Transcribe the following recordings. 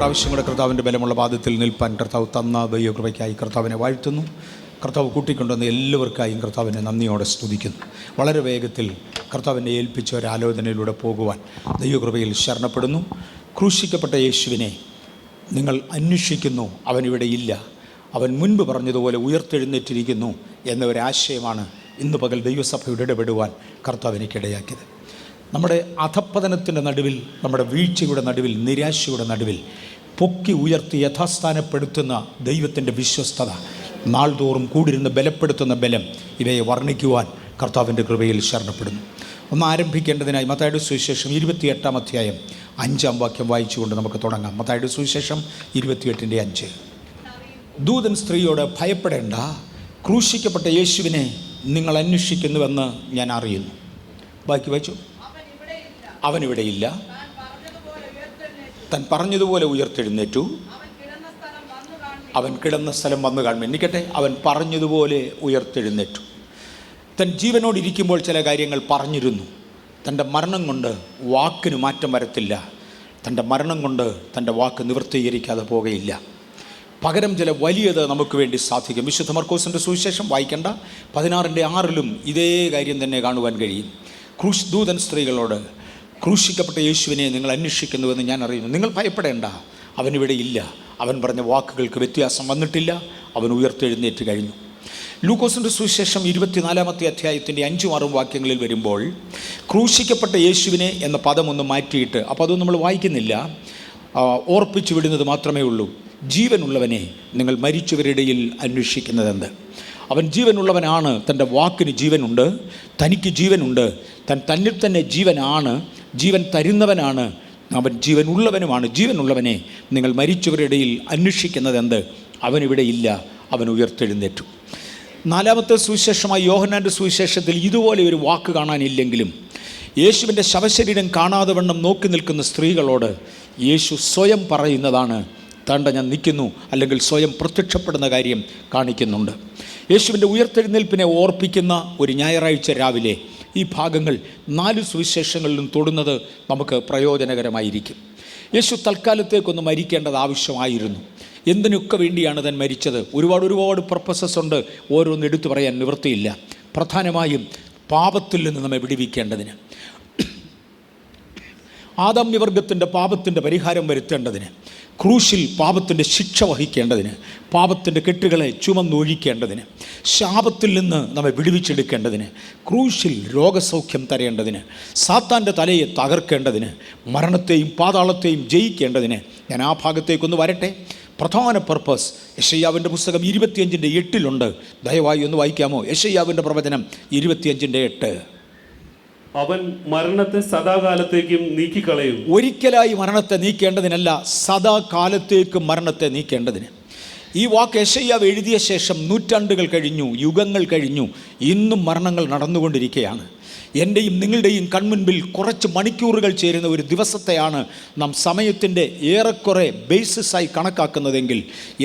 പ്രാവശ്യം കൂടെ കർത്താവിൻ്റെ ബലമുള്ള പാദത്തിൽ നിൽപ്പാൻ കർത്താവ് തന്ന ദൈവകൃപയ്ക്കായി കർത്താവിനെ വാഴ്ത്തുന്നു. കർത്താവ് കൂട്ടിക്കൊണ്ടുവന്ന എല്ലാവർക്കായും കർത്താവിനെ നന്ദിയോടെ സ്തുതിക്കുന്നു. വളരെ വേഗത്തിൽ കർത്താവിനെ ഏൽപ്പിച്ച ഒരാലോചനയിലൂടെ പോകുവാൻ ദൈവകൃപയിൽ ശരണപ്പെടുന്നു. ക്രൂശിക്കപ്പെട്ട യേശുവിനെ നിങ്ങൾ അന്വേഷിക്കുന്നു, അവനിവിടെ ഇല്ല, അവൻ മുൻപ് പറഞ്ഞതുപോലെ ഉയർത്തെഴുന്നേറ്റിരിക്കുന്നു എന്ന ഒരാശയമാണ് ഇന്ന് പകൽ ദൈവസഭയുടെ ഇടപെടുവാൻ കർത്താവിനിക്കിടയാക്കിയത്. നമ്മുടെ അധപ്പതനത്തിൻ്റെ നടുവിൽ, നമ്മുടെ വീഴ്ചയുടെ നടുവിൽ, നിരാശയുടെ നടുവിൽ പൊക്കി ഉയർത്തി യഥാസ്ഥാനപ്പെടുത്തുന്ന ദൈവത്തിൻ്റെ വിശ്വസ്തത, നാൾതോറും കൂടിരുന്ന് ബലപ്പെടുത്തുന്ന ബലം, ഇവയെ വർണ്ണിക്കുവാൻ കർത്താവിൻ്റെ കൃപയിൽ ശരണപ്പെടുന്നു. ഒന്ന് ആരംഭിക്കേണ്ടതിനായി മത്തായിയുടെ സുവിശേഷം 28-ാം അധ്യായം 5-ാം വാക്യം വായിച്ചുകൊണ്ട് നമുക്ക് തുടങ്ങാം. മത്തായിയുടെ സുവിശേഷം 28:5. ദൂതൻ സ്ത്രീയോട്, ഭയപ്പെടേണ്ട, ക്രൂശിക്കപ്പെട്ട യേശുവിനെ നിങ്ങൾ അന്വേഷിക്കുന്നുവെന്ന് ഞാൻ അറിയുന്നു. ബാക്കി വായിച്ചു. അവനിവിടെയില്ല, താൻ പറഞ്ഞതുപോലെ ഉയർത്തെഴുന്നേറ്റു. അവൻ കിടന്ന സ്ഥലം വന്നു കാണും. എന്നിക്കട്ടെ, അവൻ പറഞ്ഞതുപോലെ ഉയർത്തെഴുന്നേറ്റു. തൻ ജീവനോടിരിക്കുമ്പോൾ ചില കാര്യങ്ങൾ പറഞ്ഞിരുന്നു. തൻ്റെ മരണം കൊണ്ട് വാക്കിന് മാറ്റം വരത്തില്ല. തൻ്റെ മരണം കൊണ്ട് തൻ്റെ വാക്ക് നിവൃത്തീകരിക്കാതെ പോകുകയില്ല. പകരം ചില വലിയത് നമുക്ക് വേണ്ടി സാധിക്കും. വിശുദ്ധ മർക്കോസിൻ്റെ സുവിശേഷം വായിക്കേണ്ട 16:6 ഇതേ കാര്യം തന്നെ കാണുവാൻ കഴിയും. ദൂതൻ സ്ത്രീകളോട്, ക്രൂശിക്കപ്പെട്ട യേശുവിനെ നിങ്ങൾ അന്വേഷിക്കുന്നുവെന്ന് ഞാൻ അറിയുന്നു, നിങ്ങൾ ഭയപ്പെടേണ്ട, അവനിവിടെ ഇല്ല, അവൻ പറഞ്ഞ വാക്കുകൾക്ക് വ്യത്യാസം വന്നിട്ടില്ല, അവൻ ഉയർത്തെഴുന്നേറ്റ് കഴിഞ്ഞു. ലൂക്കോസിൻ്റെ സുവിശേഷം 24-ാമത്തെ അധ്യായത്തിൻ്റെ 5-6 വാക്യങ്ങളിൽ വരുമ്പോൾ ക്രൂശിക്കപ്പെട്ട യേശുവിനെ എന്ന പദം ഒന്ന് മാറ്റിയിട്ട്, അപ്പോൾ അതൊന്നും നമ്മൾ വായിക്കുന്നില്ല, ഓർപ്പിച്ചു വിടുന്നത് മാത്രമേ ഉള്ളൂ. ജീവനുള്ളവനെ നിങ്ങൾ മരിച്ചവരുടെ ഇടയിൽ അന്വേഷിക്കുന്നതെന്ത്? അവൻ ജീവനുള്ളവനാണ്, തൻ്റെ വാക്കിന് ജീവനുണ്ട്, തനിക്ക് ജീവനുണ്ട്, തന്നിൽ തന്നെ ജീവനാണ്, ജീവൻ തരുന്നവനാണ്, അവൻ ജീവനുള്ളവനുമാണ്. ജീവനുള്ളവനെ നിങ്ങൾ മരിച്ചവരുടെ ഇടയിൽ അന്വേഷിക്കുന്നതെന്ത്? അവനിവിടെ ഇല്ല, അവൻ ഉയർത്തെഴുന്നേറ്റു. 4-ാമത്തെ സുവിശേഷമായ യോഹന്നാൻ്റെ സുവിശേഷത്തിൽ ഇതുപോലെ ഒരു വാക്ക് കാണാനില്ലെങ്കിലും യേശുവിൻ്റെ ശവശരീരം കാണാതെ വണ്ണം നോക്കി നിൽക്കുന്ന സ്ത്രീകളോട് യേശു സ്വയം പറയുന്നതാണ്, താണ്ട ഞാൻ നിൽക്കുന്നു, അല്ലെങ്കിൽ സ്വയം പ്രത്യക്ഷപ്പെടുന്ന കാര്യം കാണിക്കുന്നുണ്ട്. യേശുവിൻ്റെ ഉയർത്തെഴുന്നേൽപ്പിനെ ഓർപ്പിക്കുന്ന ഒരു ഞായറാഴ്ച രാവിലെ ഈ ഭാഗങ്ങൾ 4 സുവിശേഷങ്ങളിലും തൊടുന്നത് നമുക്ക് പ്രയോജനകരമായിരിക്കും. യേശു തൽക്കാലത്തേക്കൊന്ന് മരിക്കേണ്ടത് ആവശ്യമായിരുന്നു. എന്തിനൊക്കെ വേണ്ടിയാണ് താൻ മരിച്ചത്? ഒരുപാട് പർപ്പസസ് ഉണ്ട്, ഓരോന്ന് എടുത്തു പറയാൻ നിവൃത്തിയില്ല. പ്രധാനമായും പാപത്തിൽ നിന്ന് നമ്മെ വിടുവിക്കേണ്ടതിന്, ആദാമ്യവർഗത്തിൻ്റെ പാപത്തിൻ്റെ പരിഹാരം വരുത്തേണ്ടതിന്, ക്രൂശിൽ പാപത്തിൻ്റെ ശിക്ഷ വഹിക്കേണ്ടതിന്, പാപത്തിൻ്റെ കെട്ടുകളെ ചുമന്നൊഴിക്കേണ്ടതിന്, ശാപത്തിൽ നിന്ന് നമ്മെ വിടുവിച്ചെടുക്കേണ്ടതിന്, ക്രൂശിൽ രോഗസൗഖ്യം തരേണ്ടതിന്, സാത്താൻ്റെ തലയെ തകർക്കേണ്ടതിന്, മരണത്തെയും പാതാളത്തെയും ജയിക്കേണ്ടതിന്. ഞാൻ ആ ഭാഗത്തേക്കൊന്ന് വരട്ടെ. പ്രധാന പർപ്പസ് യെശയ്യാവിൻ്റെ പുസ്തകം 25:8 ദയവായി ഒന്ന് വായിക്കാമോ? യെശയ്യാവിൻ്റെ പ്രവചനം 25:8. അവൻ മരണത്തെ സദാകാലത്തേക്കും നീക്കിക്കളയും. ഒരിക്കലായി മരണത്തെ നീക്കേണ്ടതിനല്ല, സദാകാലത്തേക്കും മരണത്തെ നീക്കേണ്ടതിന്. ഈ വാക്ക് യെശയ്യാവ് എഴുതിയ ശേഷം നൂറ്റാണ്ടുകൾ കഴിഞ്ഞു, യുഗങ്ങൾ കഴിഞ്ഞു, ഇന്നും മരണങ്ങൾ നടന്നുകൊണ്ടിരിക്കുകയാണ്. എൻ്റെയും നിങ്ങളുടെയും കൺമുൻപിൽ കുറച്ച് മണിക്കൂറുകൾ ചേരുന്ന ഒരു ദിവസത്തെയാണ് നാം സമയത്തിൻ്റെ ഏറെക്കുറെ ബേസിസായി കണക്കാക്കുന്നതെങ്കിൽ,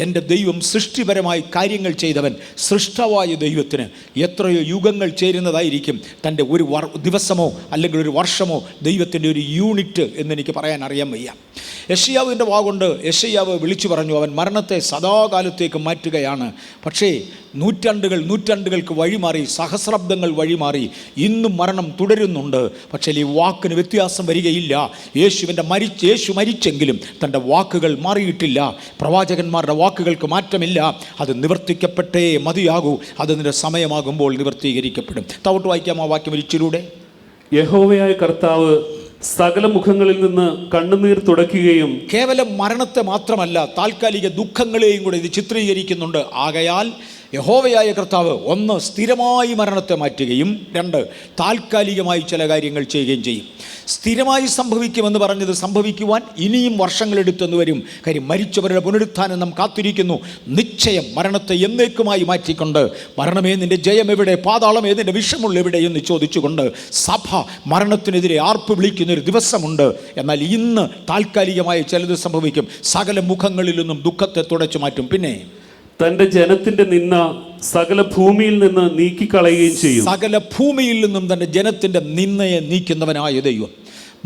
എൻ്റെ ദൈവം സൃഷ്ടിപരമായി കാര്യങ്ങൾ ചെയ്തവൻ, സൃഷ്ടാവായ ദൈവത്തിന് എത്രയോ യുഗങ്ങൾ ചേരുന്നതായിരിക്കും തൻ്റെ ഒരു ദിവസമോ അല്ലെങ്കിൽ ഒരു വർഷമോ ദൈവത്തിൻ്റെ ഒരു യൂണിറ്റ് എന്നെനിക്ക് പറയാൻ അറിയാൻ വയ്യ. യെശയ്യാവിൻ്റെ വാഗൊണ്ട് യെശയ്യാവ് വിളിച്ചു പറഞ്ഞു, അവൻ മരണത്തെ സദാകാലത്തേക്ക് മാറ്റുകയാണ്. പക്ഷേ നൂറ്റാണ്ടുകൾക്ക് വഴിമാറി, സഹസ്രാബ്ദങ്ങൾ വഴിമാറി, ഇന്നും മരണം തുടരുന്നുണ്ട്. പക്ഷേ ഈ വാക്കിന് വ്യത്യാസം വരികയില്ല. യേശു മരിച്ചെങ്കിലും തൻ്റെ വാക്കുകൾ മാറിയിട്ടില്ല. പ്രവാചകന്മാരുടെ വാക്കുകൾക്ക് മാറ്റമില്ല. അത് നിവർത്തിക്കപ്പെട്ടേ മതിയാകൂ. അതിൻ്റെ സമയമാകുമ്പോൾ നിവർത്തീകരിക്കപ്പെടും. താവോട്ട് വായിക്കാം ആ വാക്യം ഒരിച്ചിലൂടെ. യഹോവയായ കർത്താവ് സകല മുഖങ്ങളിൽ നിന്ന് കണ്ണുനീർ തുടയ്ക്കുകയും, കേവലം മരണത്തെ മാത്രമല്ല, താൽക്കാലിക ദുഃഖങ്ങളെയും കൂടെ ഇത് ചിത്രീകരിക്കുന്നുണ്ട്. ആകയാൽ യഹോവയായ കർത്താവ് 1 സ്ഥിരമായി മരണത്തെ മാറ്റുകയും 2 താൽക്കാലികമായി ചില കാര്യങ്ങൾ ചെയ്യുകയും ചെയ്യും. സ്ഥിരമായി സംഭവിക്കുമെന്ന് പറഞ്ഞത് സംഭവിക്കുവാൻ ഇനിയും വർഷങ്ങളെടുത്തെന്ന് വരും. കാര്യം മരിച്ചവരുടെ പുനരുത്ഥാനം നാം കാത്തിരിക്കുന്നു. നിശ്ചയം മരണത്തെ എന്നേക്കുമായി മാറ്റിക്കൊണ്ട്, മരണമേ നിൻ്റെ ജയം എവിടെ, പാതാളമേ നിൻ്റെ വിഷമുള്ള എവിടെ എന്ന് ചോദിച്ചുകൊണ്ട് സഭ മരണത്തിനെതിരെ ആർപ്പ് വിളിക്കുന്നൊരു ദിവസമുണ്ട്. എന്നാൽ ഇന്ന് താൽക്കാലികമായി ചിലത് സംഭവിക്കും. സകല മുഖങ്ങളിൽ നിന്നും ദുഃഖത്തെ തുടച്ചു മാറ്റും. പിന്നെ തൻ്റെ ജനത്തിൻ്റെ നിന്ന സകല ഭൂമിയിൽ നിന്ന് നീക്കിക്കളയുകയും ചെയ്യും. സകല ഭൂമിയിൽ നിന്നും തൻ്റെ ജനത്തിൻ്റെ നിന്നയെ നീക്കുന്നവനായ ദൈവം.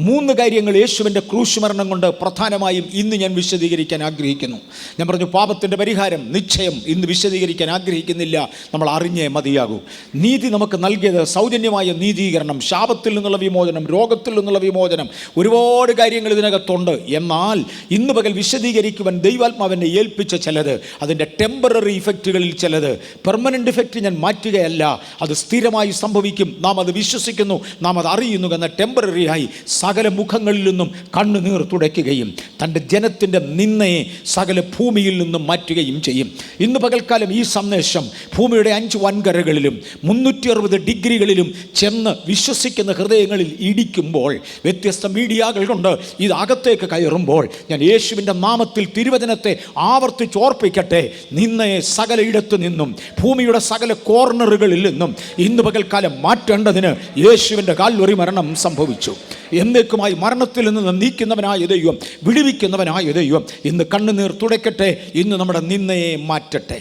3 കാര്യങ്ങൾ യേശുവിൻ്റെ ക്രൂശ് മരണം കൊണ്ട് പ്രധാനമായും ഇന്ന് ഞാൻ വിശദീകരിക്കാൻ ആഗ്രഹിക്കുന്നു. ഞാൻ പറഞ്ഞു പാപത്തിൻ്റെ പരിഹാരം നിശ്ചയം ഇന്ന് വിശദീകരിക്കാൻ ആഗ്രഹിക്കുന്നില്ല, നമ്മൾ അറിഞ്ഞേ മതിയാകൂ. നീതി നമുക്ക് നൽകിയത് സൗജന്യമായ നീതീകരണം, ശാപത്തിൽ നിന്നുള്ള വിമോചനം, രോഗത്തിൽ നിന്നുള്ള വിമോചനം, ഒരുപാട് കാര്യങ്ങൾ ഇതിനകത്തുണ്ട്. എന്നാൽ ഇന്ന് പകൽ വിശദീകരിക്കുവാൻ ദൈവാത്മാവിനെ ഏൽപ്പിച്ച ചിലത്, അതിൻ്റെ ടെമ്പററി ഇഫക്റ്റുകളിൽ ചിലത്, പെർമനൻ്റ് ഇഫക്റ്റ് ഞാൻ മാറ്റുകയല്ല, അത് സ്ഥിരമായി സംഭവിക്കും, നാം അത് വിശ്വസിക്കുന്നു, നാം അത് അറിയുന്നു എന്ന ടെമ്പററിയായി സകല മുഖങ്ങളിൽ നിന്നും കണ്ണുനീർ തുടയ്ക്കുകയും തൻ്റെ ജനത്തിൻ്റെ നിന്നയെ സകല ഭൂമിയിൽ നിന്നും മാറ്റുകയും ചെയ്യും. ഇന്ന് പകൽക്കാലം ഈ സന്ദേശം ഭൂമിയുടെ 5 വൻകരകളിലും 360 ഡിഗ്രികളിലും ചെന്ന് വിശ്വസിക്കുന്ന ഹൃദയങ്ങളിൽ ഇടിക്കുമ്പോൾ, വ്യത്യസ്ത മീഡിയകൾ കൊണ്ട് ഇത് അകത്തേക്ക് കയറുമ്പോൾ, ഞാൻ യേശുവിൻ്റെ നാമത്തിൽ തിരുവചനത്തെ ആവർത്തിച്ചോർപ്പിക്കട്ടെ. നിന്നയെ സകല ഇടത്തു നിന്നും ഭൂമിയുടെ സകല കോർണറുകളിൽ നിന്നും ഇന്ന് പകൽക്കാലം മാറ്റേണ്ടതിന് യേശുവിൻ്റെ കാൽവറി മരണം സംഭവിച്ചു. എന്നേക്കുമായി മരണത്തിൽ നിന്ന് നീക്കുന്നവനായ ദൈവം, വിടുവിക്കുന്നവനായ ദൈവം ഇന്ന് കണ്ണുനീർ തുടയ്ക്കട്ടെ, ഇന്ന് നമ്മുടെ നിന്നയെ മാറ്റട്ടെ.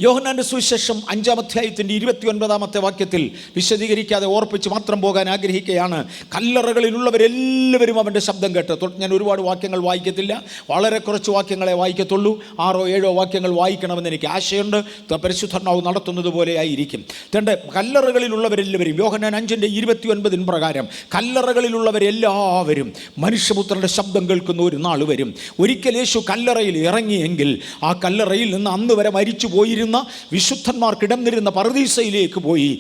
യോഹന്നാൻ്റെ സുവിശേഷം 5-ാം അധ്യായത്തിൻ്റെ 29-ാമത്തെ വാക്യത്തിൽ വിശദീകരിക്കാതെ ഓർപ്പിച്ച് മാത്രം പോകാൻ ആഗ്രഹിക്കുകയാണ്. കല്ലറകളിലുള്ളവരെല്ലാവരും അവൻ്റെ ശബ്ദം കേട്ട്. ഞാൻ ഒരുപാട് വാക്യങ്ങൾ വായിക്കത്തില്ല, വളരെ കുറച്ച് വാക്യങ്ങളെ വായിക്കത്തുള്ളൂ. 6-7 വാക്യങ്ങൾ വായിക്കണമെന്ന് എനിക്ക് ആശയുണ്ട്. പരിശുദ്ധാത്മാവ് നടത്തുന്നത് പോലെ ആയിരിക്കും. കല്ലറകളിലുള്ളവരെല്ലാവരും, യോഹന്നാൻ 5:29 പ്രകാരം കല്ലറകളിലുള്ളവരെല്ലാവരും മനുഷ്യപുത്രൻ്റെ ശബ്ദം കേൾക്കുന്ന ഒരു നാൾ വരും. ഒരിക്കൽ യേശു കല്ലറയിൽ ഇറങ്ങിയെങ്കിൽ ആ കല്ലറയിൽ നിന്ന് അന്ന് വരെ മരിച്ചു പോയിരുന്ന വിശുദ്ധന്മാർ കിടന്നിരുന്ന പറുദീസയിലേക്ക് പോയി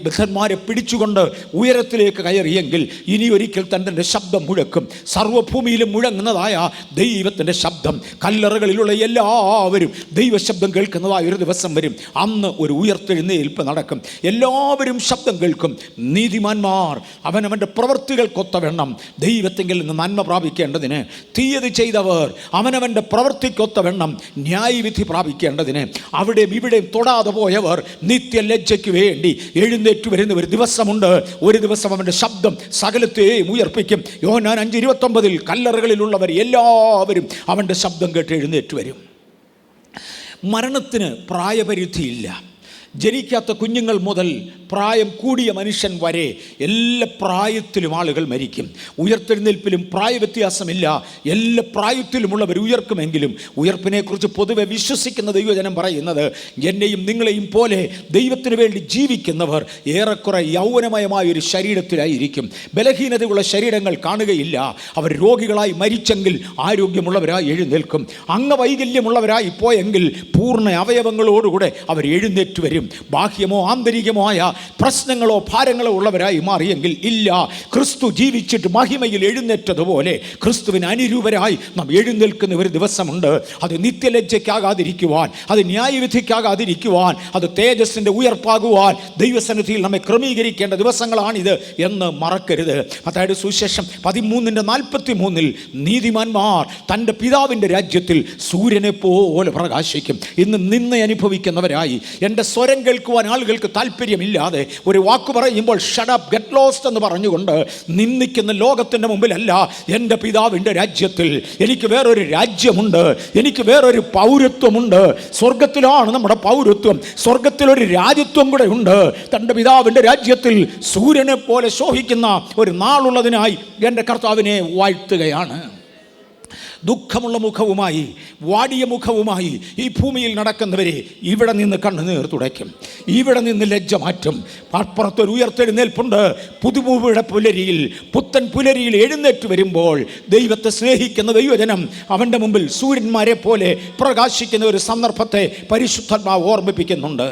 ബദ്ധന്മാരെ പിടിച്ചുകൊണ്ട് ഉയരത്തിലേക്ക് കയറിയെങ്കിൽ ഇനി ഒരിക്കൽ തൻ്റെ ശബ്ദം മുഴക്കും. സർവ്വഭൂമിയിലും മുഴങ്ങുന്നതായ ദൈവത്തിൻ്റെ ശബ്ദം, കല്ലറകളിലുള്ള എല്ലാവരും ദൈവശബ്ദം കേൾക്കുന്നതായ ഒരു ദിവസം വരും. അന്ന് ഒരു ഉയർത്തെഴുന്നേൽപ്പ് നടക്കും. എല്ലാവരും ശബ്ദം കേൾക്കും. നീതിമാന്മാർ അവനവൻ്റെ പ്രവൃത്തികൾക്കൊത്തവണ്ണം ദൈവത്തെങ്കിൽ നിന്ന് നന്മ പ്രാപിക്കേണ്ടതിന്, തീയതി ചെയ്തവർ അവനവൻ്റെ പ്രവൃത്തിക്കൊത്തവണ്ണം ന്യായവിധി പ്രാപിക്കേണ്ടതിന്, അവിടെയും ഇവിടെയും തൊടാതെ പോയവർ നിത്യലജ്ജയ്ക്ക് വേണ്ടി എഴുന്നേറ്റ് വരുന്ന ഒരു ദിവസമുണ്ട്. ഒരു ദിവസം അവൻ്റെ ശബ്ദം സകലത്തെയും ഉയർപ്പിക്കും. യോഹന്നാൻ 5:29 കല്ലറകളിലുള്ളവർ എല്ലാവരും അവൻ്റെ ശബ്ദം കേട്ട് എഴുന്നേറ്റ് വരും. മരണത്തിന് പ്രായപരിധിയില്ല. ജനിക്കാത്ത കുഞ്ഞുങ്ങൾ മുതൽ പ്രായം കൂടിയ മനുഷ്യൻ വരെ എല്ലാ പ്രായത്തിലും ആളുകൾ മരിക്കും. ഉയർത്തെഴുന്നേൽപ്പിലും പ്രായവ്യത്യാസമില്ല. എല്ലാ പ്രായത്തിലുമുള്ളവർ ഉയർക്കുമെങ്കിലും ഉയർപ്പിനെക്കുറിച്ച് പൊതുവെ വിശ്വസിക്കുന്ന ദൈവജനം പറയുന്നത്, എന്നെയും നിങ്ങളെയും പോലെ ദൈവത്തിന് വേണ്ടി ജീവിക്കുന്നവർ ഏറെക്കുറെ യൗവനമയമായൊരു ശരീരത്തിലായിരിക്കും. ബലഹീനതയുള്ള ശരീരങ്ങൾ കാണുകയില്ല. അവർ രോഗികളായി മരിച്ചെങ്കിൽ ആരോഗ്യമുള്ളവരായി എഴുന്നേൽക്കും. അംഗവൈകല്യമുള്ളവരായി പോയെങ്കിൽ പൂർണ്ണ അവയവങ്ങളോടുകൂടെ അവർ എഴുന്നേറ്റ് വരും. ബാഹ്യമോ ആന്തരികമോ ആയ പ്രശ്നങ്ങളോ ഭാരങ്ങളോ ഉള്ളവരായി മാറിയെങ്കിൽ ഇല്ല. ക്രിസ്തു ജീവിച്ചിട്ട് മഹിമയിൽ എഴുന്നേറ്റതുപോലെ ക്രിസ്തുവിന് അനുരൂപരായി നാം എഴുന്നേൽക്കുന്ന ഒരു ദിവസമുണ്ട്. അത് നിത്യലജ്ജയ്ക്കാകാതിരിക്കുവാൻ, അത് ന്യായവിധിക്കാകാതിരിക്കുവാൻ, അത് തേജസ്സിൻ്റെ ഉയർപ്പാകുവാൻ ദൈവസന്നിധിയിൽ നമ്മെ ക്രമീകരിക്കേണ്ട ദിവസങ്ങളാണിത് എന്ന് മറക്കരുത്. അതായത് സുവിശേഷം 13:43 നീതിമാന്മാർ തൻ്റെ പിതാവിൻ്റെ രാജ്യത്തിൽ സൂര്യനെ പോലെ പ്രകാശിക്കും. ഇന്ന് നിന്നെ അനുഭവിക്കുന്നവരായി എൻ്റെ സ്വരം കേൾക്കുവാൻ ആളുകൾക്ക് താല്പര്യമില്ലാതെ ഒരു വാക്ക് പറയുമ്പോൾ ഷട്ട് ഗെറ്റ് ലോസ്റ്റ് എന്ന് പറഞ്ഞുകൊണ്ട് നിന്ദിക്കുന്ന ലോകത്തിൻ്റെ മുമ്പിലല്ല, എൻ്റെ പിതാവിൻ്റെ രാജ്യത്തിൽ എനിക്ക് വേറൊരു രാജ്യമുണ്ട്, എനിക്ക് വേറൊരു പൗരത്വമുണ്ട്. സ്വർഗത്തിലാണ് നമ്മുടെ പൗരത്വം. സ്വർഗത്തിലൊരു രാജ്യത്വം കൂടെ ഉണ്ട്. തൻ്റെ പിതാവിൻ്റെ രാജ്യത്തിൽ സൂര്യനെ പോലെ ശോഭിക്കുന്ന ഒരു നാളുള്ളതിനായി എൻ്റെ കർത്താവിനെ വാഴ്ത്തുകയാണ്. ദുഃഖമുള്ള മുഖവുമായി, വാടിയ മുഖവുമായി ഈ ഭൂമിയിൽ നടക്കുന്നവരെ ഇവിടെ നിന്ന് കണ്ണുനീർ തുടയ്ക്കും, ഇവിടെ നിന്ന് ലജ്ജ മാറ്റും. അപ്പുറത്തൊരു ഉയർത്തെഴുന്നേൽപ്പുണ്ട്. പുതുഭൂമിയുടെ പുലരിയിൽ, പുത്തൻ പുലരിയിൽ എഴുന്നേറ്റ് വരുമ്പോൾ ദൈവത്തെ സ്നേഹിക്കുന്ന ദൈവജനം അവൻ്റെ മുമ്പിൽ സൂര്യന്മാരെ പോലെ പ്രകാശിക്കുന്ന ഒരു സന്ദർഭത്തെ പരിശുദ്ധാത്മാവ് ഓർമ്മിപ്പിക്കുന്നുണ്ട്.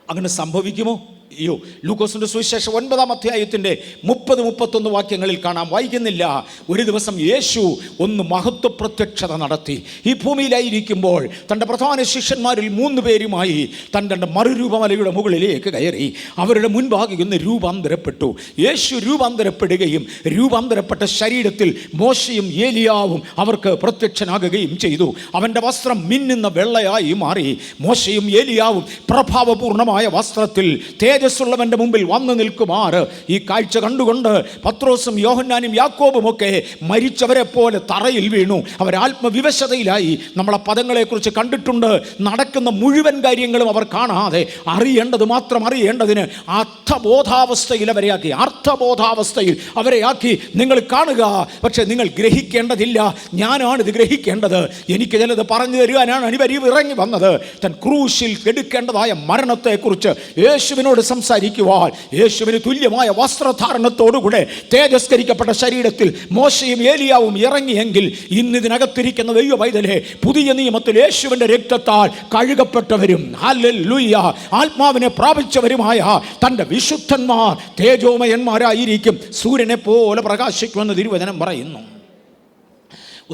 അങ്ങനെ സംഭവിക്കുമോ? അയ്യോ, ലൂക്കോസിൻ്റെ സുവിശേഷം 9-ാം അധ്യായത്തിൻ്റെ 30-31 വാക്യങ്ങളിൽ കാണാം. വായിക്കുന്നില്ല. ഒരു ദിവസം യേശു ഒന്ന് മഹത്വ പ്രത്യക്ഷത നടത്തി. ഈ ഭൂമിയിലായിരിക്കുമ്പോൾ തൻ്റെ പ്രധാന ശിഷ്യന്മാരിൽ 3 പേരുമായി തൻ്റെ മറുരൂപമലയുടെ മുകളിലേക്ക് കയറി അവരുടെ മുൻപാകെ ഒന്ന് രൂപാന്തരപ്പെട്ടു. യേശു രൂപാന്തരപ്പെടുകയും രൂപാന്തരപ്പെട്ട ശരീരത്തിൽ മോശയും ഏലിയാവും അവർക്ക് പ്രത്യക്ഷനാകുകയും ചെയ്തു. അവൻ്റെ വസ്ത്രം മിന്നുന്ന വെള്ളയായി മാറി. മോശയും ഏലിയാവും പ്രഭാവപൂർണമായ വസ്ത്രത്തിൽ തേജസ്സുള്ളവൻ്റെ മുമ്പിൽ വന്നു നിൽക്കുമാറ്. ഈ കാഴ്ച കണ്ടുകൊണ്ട് പത്രോസും യോഹന്നാനും യാക്കോബും ഒക്കെ മരിച്ചവരെ പോലെ തറയിൽ വീണു. അവർ ആത്മവിവശതയിലായി. നമ്മളെ പദങ്ങളെക്കുറിച്ച് കണ്ടിട്ടുണ്ട്. നടക്കുന്ന മുഴുവൻ കാര്യങ്ങളും അവർ കാണാതെ അറിയേണ്ടത് മാത്രം അറിയേണ്ടതിന് അർത്ഥബോധാവസ്ഥയിൽ അവരെ ആക്കി നിങ്ങൾ കാണുക. പക്ഷെ നിങ്ങൾ ഗ്രഹിക്കേണ്ടതില്ല. ഞാനാണിത് ഗ്രഹിക്കേണ്ടത്. എനിക്ക് ചിലത് പറഞ്ഞു തരുവാനാണ് അനിവരീവ് ഇറങ്ങി വന്നത്. തൻ ക്രൂശിൽ എടുക്കേണ്ടതായ മരണത്തെക്കുറിച്ച് യേശുവിനോട് സംസാരിക്കുവാൻ, യേശുവിന് തുല്യമായ വസ്ത്രധാരണത്തോടുകൂടെ തേജസ്കരിക്കപ്പെട്ട ശരീരത്തിൽ മോശയും ഏലിയാവും ഇറങ്ങിയെങ്കിൽ ഇന്നിതിനകത്തിരിക്കുന്ന ദൈവ പൈതലെ പുതിയ നിയമത്തിൽ യേശുവിൻ്റെ രക്തത്താൽ കഴുകപ്പെട്ടവരും ഹല്ലേലൂയ ആത്മാവിനെ പ്രാപിച്ചവരുമായ തൻ്റെ വിശുദ്ധന്മാർ തേജോമയന്മാരായിരിക്കും. സൂര്യനെ പോലെ പ്രകാശിക്കുമെന്ന് തിരുവചനം പറയുന്നു.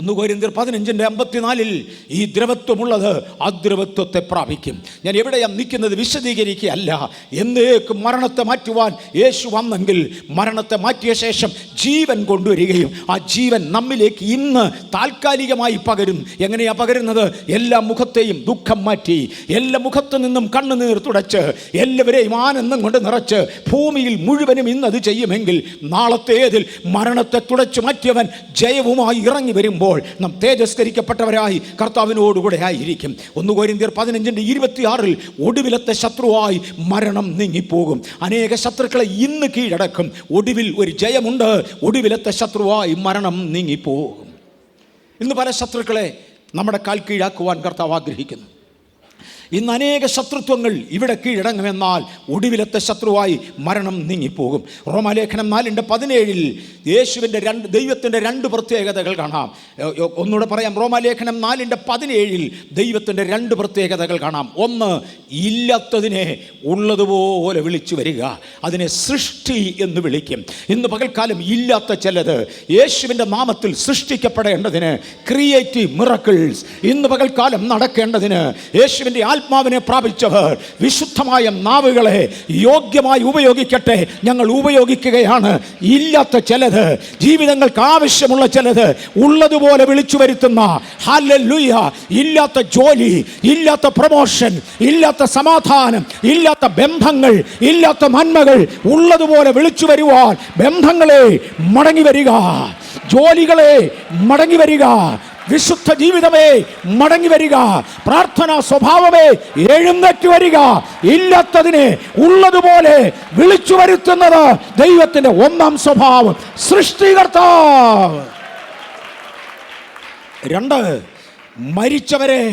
1 കൊരിന്ത്യർ 15:54 ഈ ദ്രവത്വമുള്ളത് അദ്രവത്വത്തെ പ്രാപിക്കും. ഞാൻ എവിടെയാണ് നിൽക്കുന്നത് വിശദീകരിക്കുകയല്ല. എന്നേക്കും മരണത്തെ മാറ്റുവാൻ യേശു വന്നെങ്കിൽ മരണത്തെ മാറ്റിയ ശേഷം ജീവൻ കൊണ്ടുവരികയും ആ ജീവൻ നമ്മിലേക്ക് ഇന്ന് താൽക്കാലികമായി പകരും. എങ്ങനെയാണ് പകരുന്നത്? എല്ലാ മുഖത്തെയും ദുഃഖം മാറ്റി, എല്ലാ മുഖത്തു നിന്നും കണ്ണുനീർ തുടച്ച്, എല്ലാവരെയും ആനന്ദം കൊണ്ട് നിറച്ച് ഭൂമിയിൽ മുഴുവനും ഇന്നത് ചെയ്യുമെങ്കിൽ നാളത്തേതിൽ മരണത്തെ തുടച്ചു മാറ്റിയവൻ ജയവുമായി ഇറങ്ങി വരും. നാം തേജസ്കരിക്കപ്പെട്ടവരായി കർത്താവിനോടുകൂടെ ആയിരിക്കും. 1 കൊരിന്ത്യർ 15:26 ഒടുവിലത്തെ ശത്രുവായി മരണം നീങ്ങിപ്പോകും. അനേക ശത്രുക്കളെ ഇന്ന് കീഴടക്കും. ഒടുവിൽ ഒരു ജയമുണ്ട്. ഒടുവിലത്തെ ശത്രുവായി മരണം നീങ്ങിപ്പോകും. ഇന്ന് പല ശത്രുക്കളെ നമ്മുടെ കാൽ കീഴാക്കുവാൻ കർത്താവ് ആഗ്രഹിക്കുന്നു. ഇന്ന് അനേക ശത്രുത്വങ്ങൾ ഇവിടെ കീഴടങ്ങുമെന്നാൽ ഒടുവിലത്തെ ശത്രുവായി മരണം നീങ്ങിപ്പോകും. റോമാലേഖനം 4:17 യേശുവിൻ്റെ ദൈവത്തിൻ്റെ 2 പ്രത്യേകതകൾ കാണാം. ഒന്നുകൂടെ പറയാം. റോമാലേഖനം 4:17 ദൈവത്തിൻ്റെ 2 പ്രത്യേകതകൾ കാണാം. ഒന്ന്, ഇല്ലാത്തതിനെ ഉള്ളതുപോലെ വിളിച്ചു വരിക. അതിനെ സൃഷ്ടി എന്ന് വിളിക്കും. ഇന്ന് പകൽക്കാലം ഇല്ലാത്ത ചിലത് യേശുവിൻ്റെ നാമത്തിൽ സൃഷ്ടിക്കപ്പെടേണ്ടതിന്, ക്രിയേറ്റീവ് മിറക്കിൾസ് ഇന്ന് പകൽക്കാലം നടക്കേണ്ടതിന് യേശുവിൻ്റെ ആത്മാവിനെ പ്രാപിച്ചവർ വിശുദ്ധമായ നാവുകളെ യോഗ്യമായി ഉപയോഗിക്കട്ടെ. ഞങ്ങൾ ഉപയോഗിക്കുകയാണ്. ഇല്ലാത്ത ചിലത്, ജീവിതങ്ങൾക്ക് ആവശ്യമുള്ള ചിലത് ഉള്ളതുപോലെ വിളിച്ചു വരുത്തുന്ന ഹല്ലേലൂയ. ഇല്ലാത്ത ജോലി, ഇല്ലാത്ത പ്രൊമോഷൻ, ഇല്ലാത്ത സമാധാനം, ഇല്ലാത്ത ബന്ധങ്ങൾ, ഇല്ലാത്ത നന്മകൾ ഉള്ളതുപോലെ വിളിച്ചു വരുവാൻ ബന്ധങ്ങളെ മടങ്ങി വരിക, ജോലികളെ മടങ്ങി വരിക, വിശുദ്ധ ജീവിതമേ മടങ്ങി വരിക, പ്രാർത്ഥനാ സ്വഭാവമേ എഴുന്നേറ്റ് വരിക. ഇല്ലാത്തതിനെ ഉള്ളതുപോലെ വിളിച്ചു വരുത്തുന്നത് ദൈവത്തിന്റെ 1-ാം സ്വഭാവം, സൃഷ്ടികർത്താവ്. 2, മരിച്ചവരെ